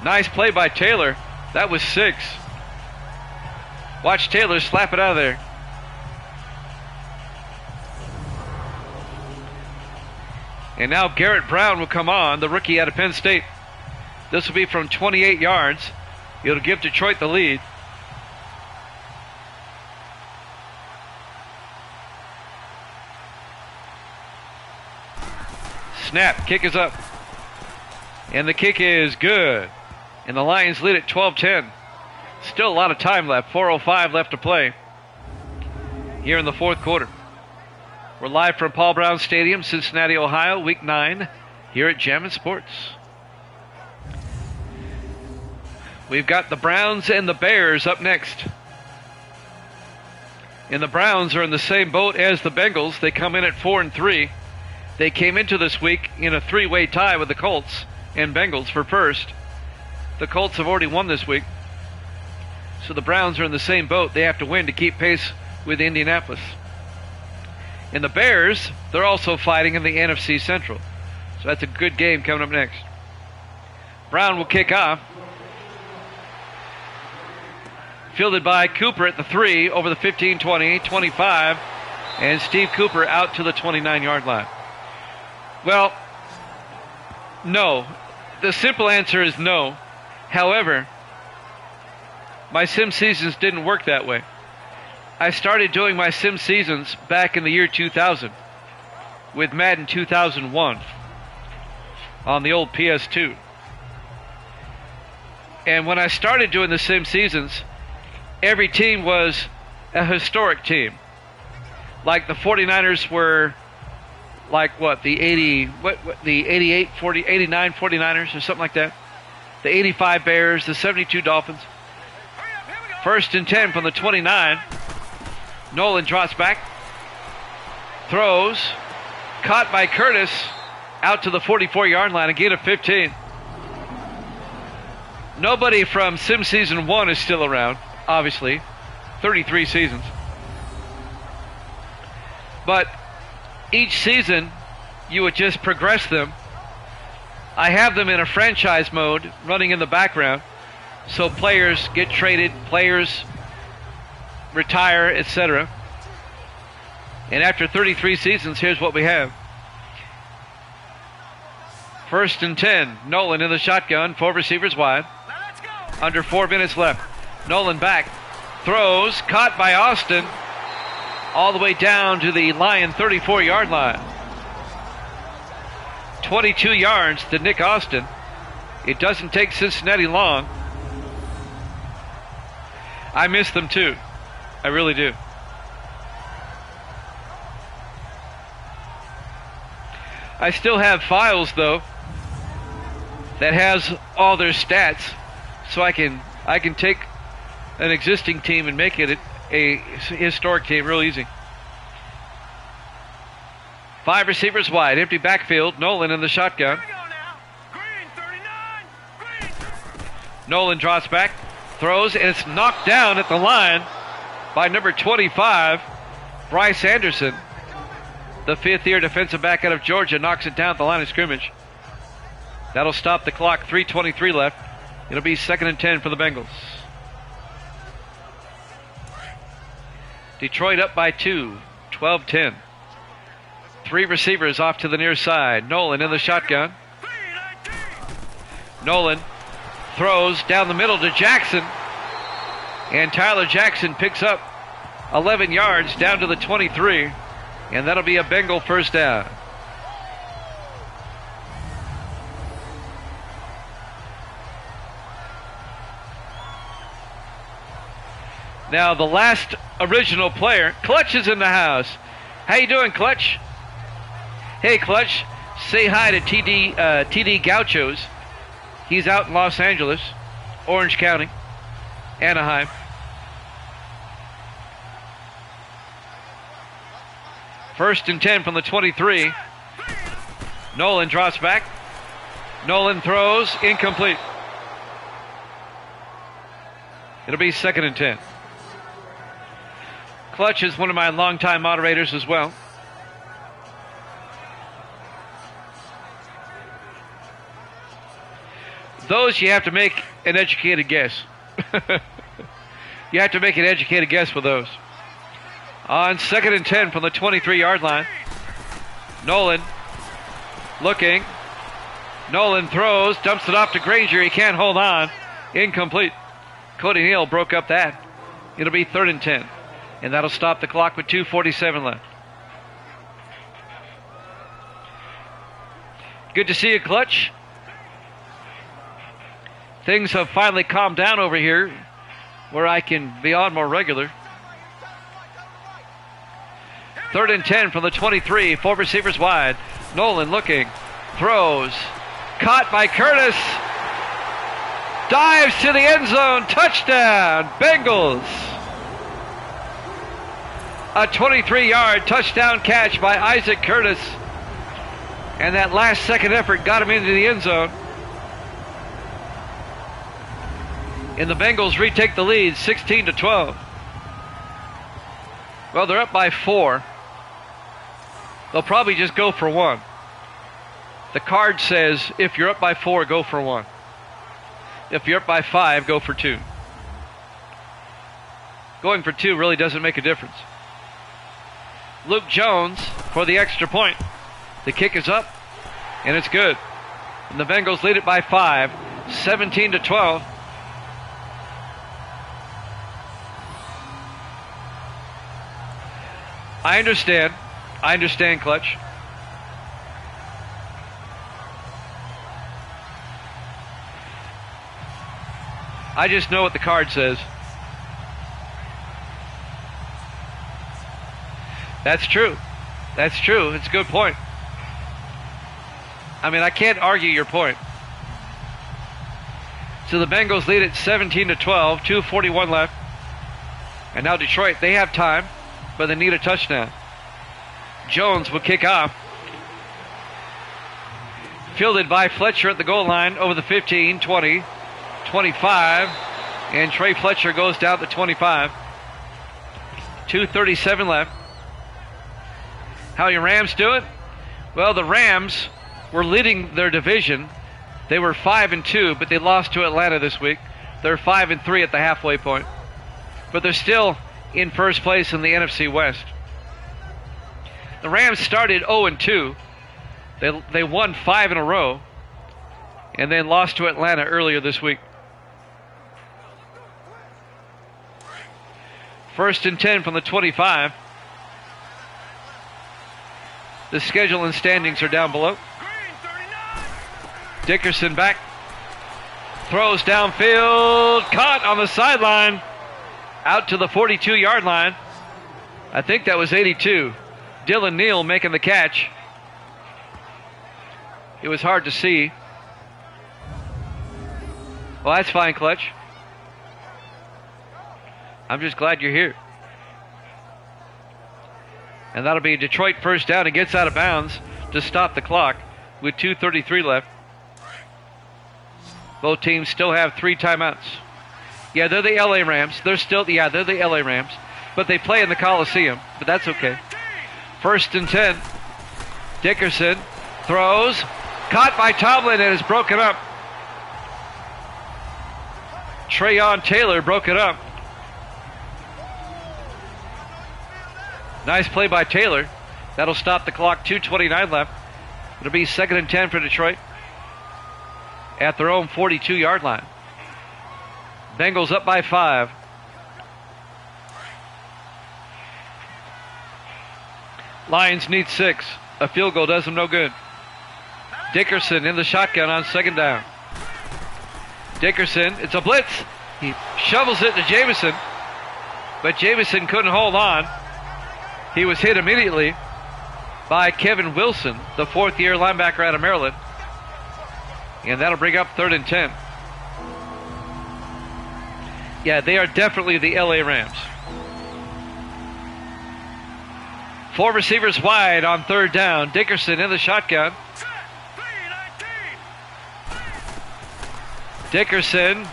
Nice play by Taylor. That was 6. Watch Taylor slap it out of there. And now Garrett Brown will come on, the rookie out of Penn State. This will be from 28 yards. It'll give Detroit the lead. Snap, kick is up. And the kick is good. And the Lions lead at 12-10. Still a lot of time left. 4:05 left to play here in the 4th quarter. We're live from Paul Brown Stadium, Cincinnati, Ohio, Week 9, here at Jammin' Sports. We've got the Browns and the Bears up next. And the Browns are in the same boat as the Bengals. They come in at 4-3. They came into this week in a 3-way tie with the Colts and Bengals for first. The Colts have already won this week. So the Browns are in the same boat. They have to win to keep pace with Indianapolis. And the Bears, they're also fighting in the NFC Central. So that's a good game coming up next. Brown will kick off. Fielded by Cooper at the 3, over the 15, 20, 25. And Steve Cooper out to the 29-yard line. Well, no. The simple answer is no. However, my sim seasons didn't work that way. I started doing my sim seasons back in the year 2000 with Madden 2001 on the old PS2. And when I started doing the sim seasons, every team was a historic team. Like the 49ers were like what, the 88 40 89 49ers or something like that. The 85 Bears, the 72 Dolphins. 1st and 10 from the 29. Nolan drops back. Throws. Caught by Curtis. Out to the 44-yard line. A gain of 15. Nobody from Sim Season 1 is still around, obviously. 33 seasons. But each season, you would just progress them. I have them in a franchise mode running in the background. So players get traded, players retire, etc. And after 33 seasons, here's what we have. 1st and 10. Nolan in the shotgun. 4 receivers wide. Under 4 minutes left. Nolan back. Throws. Caught by Austin. all the way down to the Lion 34-yard line. 22 yards to Nick Austin. It doesn't take Cincinnati long. I miss them too. I really do. I still have files though that has all their stats, so I can take an existing team and make it a historic team real easy. 5 receivers wide, empty backfield. Nolan in the shotgun. Here we go now. Green 39. Green. Nolan drops back, throws, and it's knocked down at the line by number 25, Bryce Anderson. The fifth-year defensive back out of Georgia knocks it down at the line of scrimmage. That'll stop the clock. 3:23 left. It'll be 2nd and 10 for the Bengals. Detroit up by 2, 12-10. 3 receivers off to the near side. Nolan in the shotgun. Nolan throws down the middle to Jackson. And Tyler Jackson picks up 11 yards down to the 23. And that'll be a Bengal first down. Now the last original player, Clutch, is in the house. How you doing, Clutch? Hey, Clutch, say hi to TD Gauchos. He's out in Los Angeles, Orange County, Anaheim. First and 10 from the 23. Nolan drops back. Nolan throws, incomplete. It'll be 2nd and 10. Clutch is one of my longtime moderators as well. Those you have to make an educated guess. You have to make an educated guess with those. On 2nd and 10 from the 23-yard line. Nolan looking. Nolan throws, dumps it off to Granger. He can't hold on. Incomplete. Cody Neal broke up that. It'll be 3rd and 10. And that'll stop the clock with 2:47 left. Good to see you, Clutch. Things have finally calmed down over here where I can be on more regular. 3rd and 10 from the 23. 4 receivers wide. Nolan looking. Throws. Caught by Curtis. Dives to the end zone. Touchdown, Bengals. A 23-yard touchdown catch by Isaac Curtis. And that last second effort got him into the end zone. And the Bengals retake the lead, 16-12. Well, they're up by 4. They'll probably just go for 1. The card says if you're up by 4, go for 1. If you're up by 5, go for 2. Going for 2 really doesn't make a difference. Luke Jones for the extra point. The kick is up, and it's good. And the Bengals lead it by 5, 17-12. I understand, Clutch. I just know what the card says. That's true. That's true. It's a good point. I mean, I can't argue your point. So the Bengals lead it 17-12, 2:41 left. And now Detroit, they have time, but they need a touchdown. Jones will kick off. Fielded by Fletcher at the goal line over the 15, 20, 25. And Trey Fletcher goes down to 25. 2:37 left. How your Rams do it? Well, the Rams were leading their division. They were 5-2, but they lost to Atlanta this week. They're 5-3 at the halfway point. But they're still in first place in the NFC West. The Rams started 0-2. They won 5 in a row and then lost to Atlanta earlier this week. 1st and 10 from the 25. The schedule and standings are down below. Green 39. Dickerson back. Throws downfield. Caught on the sideline. Out to the 42-yard line. I think that was 82. Dylan Neal making the catch. It was hard to see. Well, that's fine, Clutch. I'm just glad you're here. And that'll be a Detroit first down. It gets out of bounds to stop the clock with 2:33 left. Both teams still have 3 timeouts. Yeah, they're the LA Rams. They're the LA Rams. But they play in the Coliseum, but that's okay. 1st and 10. Dickerson throws. Caught by Tomlin and is broken up. Trayon Taylor broke it up. Nice play by Taylor. That'll stop the clock. 2:29 left. It'll be 2nd and 10 for Detroit at their own 42-yard line. Bengals up by 5. Lions need 6. A field goal does them no good. Dickerson in the shotgun on 2nd down. Dickerson, it's a blitz. He shovels it to Jamison, but Jamison couldn't hold on. He was hit immediately by Kevin Wilson, the 4th-year linebacker out of Maryland. And that'll bring up 3rd and 10. Yeah, they are definitely the LA Rams. 4 receivers wide on 3rd down. Dickerson in the shotgun. Dickerson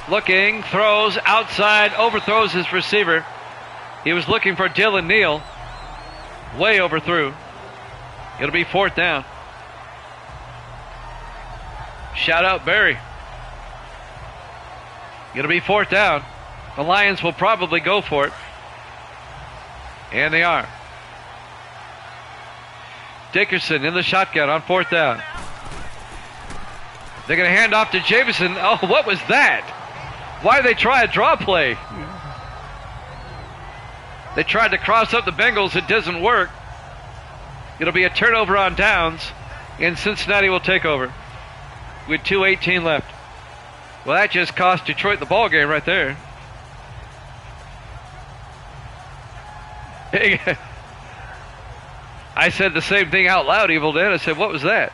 looking, throws outside, overthrows his receiver. He was looking for Dylan Neal. Way overthrew. It'll be 4th down. Shout out Barry. It'll be 4th down. The Lions will probably go for it. And they are. Dickerson in the shotgun on 4th down. They're going to hand off to Jamison. Oh, what was that? Why did they try a draw play? They tried to cross up the Bengals. It doesn't work. It'll be a turnover on downs, and Cincinnati will take over with 2:18 left. Well, that just cost Detroit the ball game right there. I said the same thing out loud, Evil Dead. I said, what was that?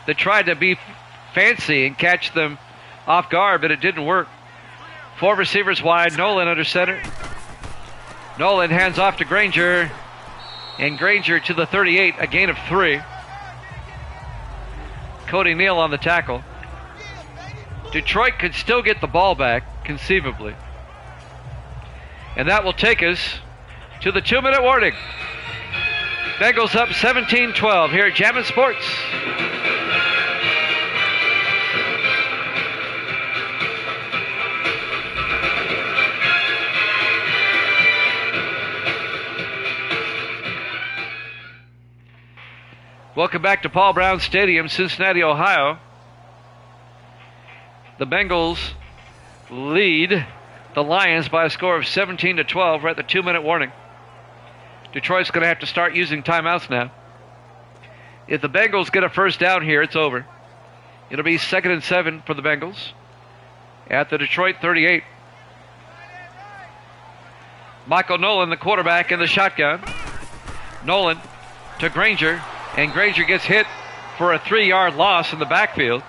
They tried to be fancy and catch them off guard, but it didn't work. 4 receivers wide. Nolan under center. Nolan hands off to Granger. And Granger to the 38, a gain of 3. Cody Neal on the tackle. Detroit could still get the ball back, conceivably. And that will take us to the 2-minute warning. Bengals up 17-12 here at Jammin' Sports. Welcome back to Paul Brown Stadium, Cincinnati, Ohio. The Bengals lead the Lions by a score of 17-12. We're at the 2-minute warning. Detroit's going to have to start using timeouts now. If the Bengals get a first down here, it's over. It'll be 2nd and 7 for the Bengals at the Detroit 38. Michael Nolan, the quarterback, in the shotgun. Nolan to Granger. And Granger gets hit for a 3-yard loss in the backfield.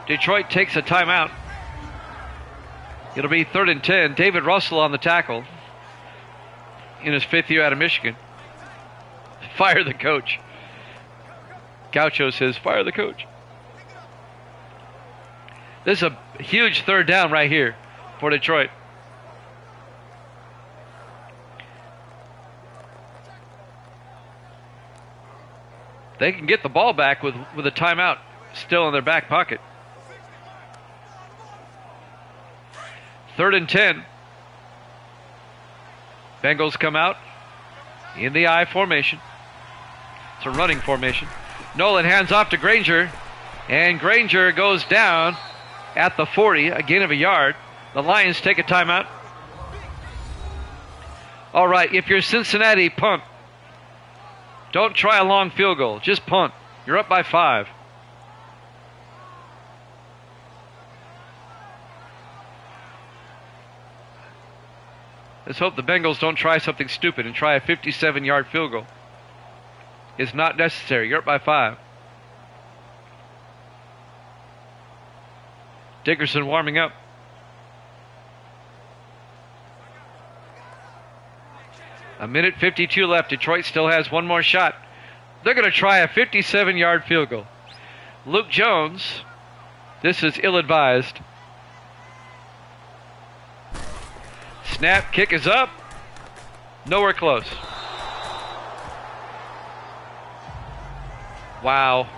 Detroit takes a timeout. It'll be 3rd and 10. David Russell on the tackle in his 5th year out of Michigan. Fire the coach. Gaucho says, fire the coach. This is a huge 3rd down right here for Detroit. They can get the ball back with a timeout still in their back pocket. 3rd and 10. Bengals come out in the I formation. It's a running formation. Nolan hands off to Granger, and Granger goes down at the 40, a gain of a yard. The Lions take a timeout. All right, if you're Cincinnati, punt. Don't try a long field goal. Just punt. You're up by 5. Let's hope the Bengals don't try something stupid and try a 57-yard field goal. It's not necessary. You're up by 5. Dickerson warming up. A minute 52 left. Detroit still has one more shot. They're going to try a 57-yard field goal. Luke Jones, this is ill-advised. Snap, kick is up. Nowhere close. Wow.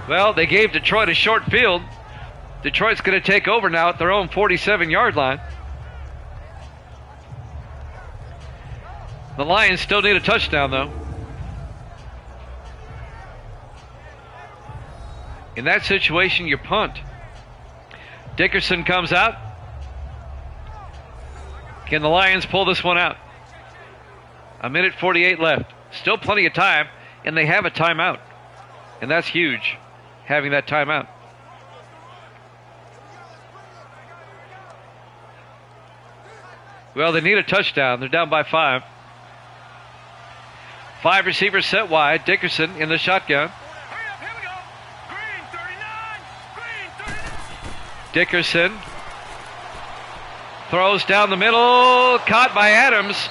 Well, they gave Detroit a short field. Detroit's going to take over now at their own 47-yard line. The Lions still need a touchdown, though. In that situation, you punt. Dickerson comes out. Can the Lions pull this one out? A minute 48 left. Still plenty of time, and they have a timeout. And that's huge, having that timeout. Well, they need a touchdown. They're down by 5. 5 receivers set wide. Dickerson in the shotgun. Dickerson throws down the middle, caught by Adams,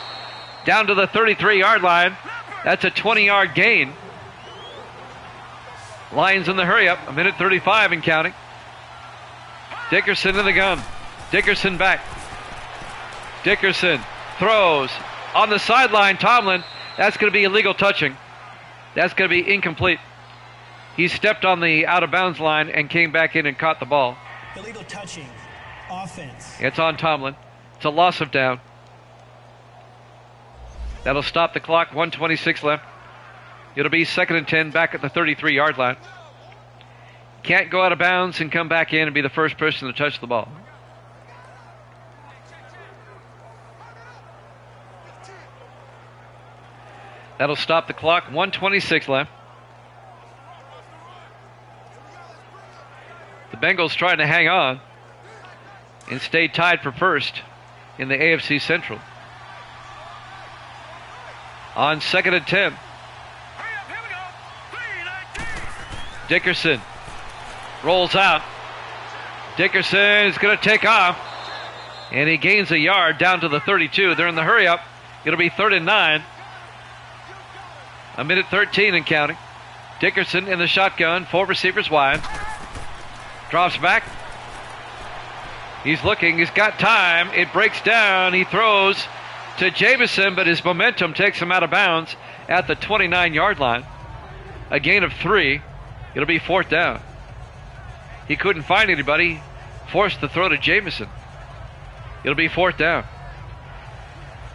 down to the 33-yard line. That's a 20-yard gain. Lions in the hurry up, a minute 35 and counting. Dickerson in the gun. Dickerson back. Dickerson throws on the sideline. Tomlin, that's going to be illegal touching. That's going to be incomplete. He stepped on the out-of-bounds line and came back in and caught the ball. Illegal touching. Offense. It's on Tomlin. It's a loss of down. That'll stop the clock. 1:26 left. It'll be 2nd and 10 back at the 33-yard line. Can't go out of bounds and come back in and be the first person to touch the ball. That'll stop the clock. 1:26 left. The Bengals trying to hang on and stay tied for first in the AFC Central. On 2nd and 10. Dickerson rolls out. Dickerson is going to take off, and he gains a yard down to the 32. They're in the hurry up. It'll be 3rd and 9. A minute 13 and counting. Dickerson in the shotgun. 4 receivers wide. Drops back. He's looking. He's got time. It breaks down. He throws to Jamison, but his momentum takes him out of bounds at the 29-yard line. A gain of 3. It'll be 4th down. He couldn't find anybody. Forced the throw to Jamison. It'll be 4th down.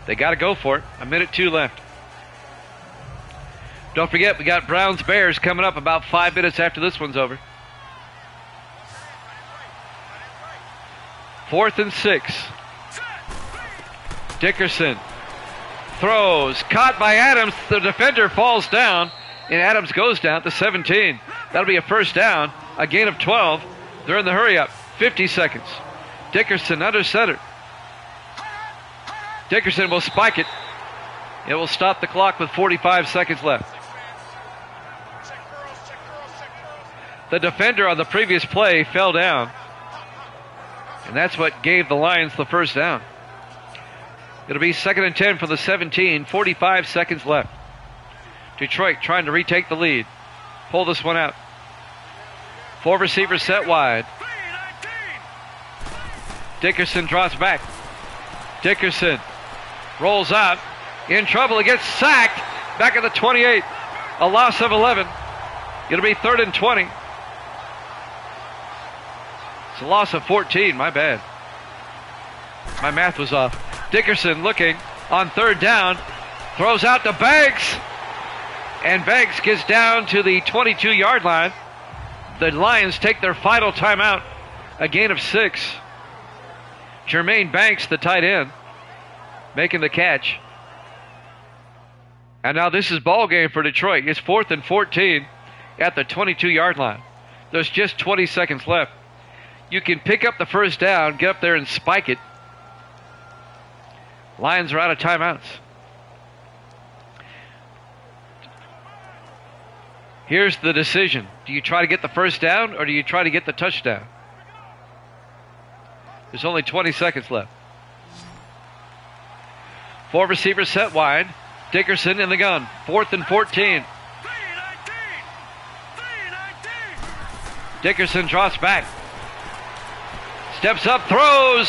They got to go for it. A minute 2 left. Don't forget, we got Browns-Bears coming up about 5 minutes after this one's over. 4th and 6. Dickerson throws. Caught by Adams. The defender falls down, and Adams goes down at the 17. That'll be a first down. A gain of 12. They're in the hurry up. 50 seconds. Dickerson under center. Dickerson will spike it. It will stop the clock with 45 seconds left. The defender on the previous play fell down, and that's what gave the Lions the first down. It'll be 2nd and 10 for the 17. 45 seconds left. Detroit trying to retake the lead. Pull this one out. 4 receivers set wide. Dickerson drops back. Dickerson rolls out. In trouble. He gets sacked. Back at the 28. A loss of 11. It'll be 3rd and 20. It's a loss of 14. My bad. My math was off. Dickerson looking on 3rd down. Throws out to Banks. And Banks gets down to the 22-yard line. The Lions take their final timeout. A gain of 6. Jermaine Banks, the tight end, making the catch. And now this is ball game for Detroit. It's 4th and 14 at the 22-yard line. There's just 20 seconds left. You can pick up the first down, get up there and spike it. Lions are out of timeouts. Here's the decision. Do you try to get the first down or do you try to get the touchdown? There's only 20 seconds left. 4 receivers set wide. Dickerson in the gun. 4th and 14. Dickerson drops back. Steps up, throws.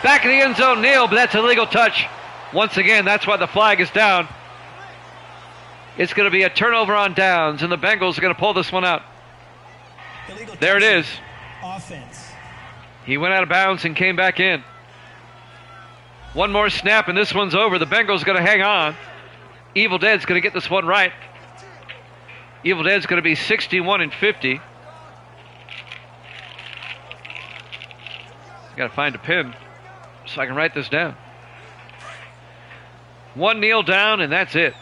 Back in the end zone, Neal, but that's a legal touch. Once again, that's why the flag is down. It's going to be a turnover on downs, and the Bengals are going to pull this one out. There it is. Offense. He went out of bounds and came back in. One more snap, and this one's over. The Bengals are going to hang on. Evil Dead's going to get this one right. Evil Dead's going to be 61 and 50. Got to find a pen so I can write this down. One kneel down, and that's it.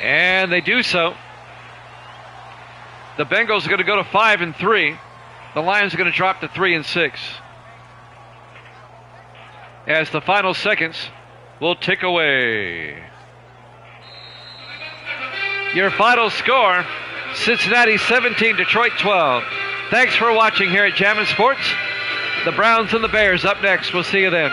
And they do so. The Bengals are going to go to 5 and 3. The Lions are going to drop to 3 and 6. As the final seconds will tick away. Your final score, Cincinnati 17, Detroit 12. Thanks for watching here at Jammin' Sports. The Browns and the Bears up next. We'll see you then.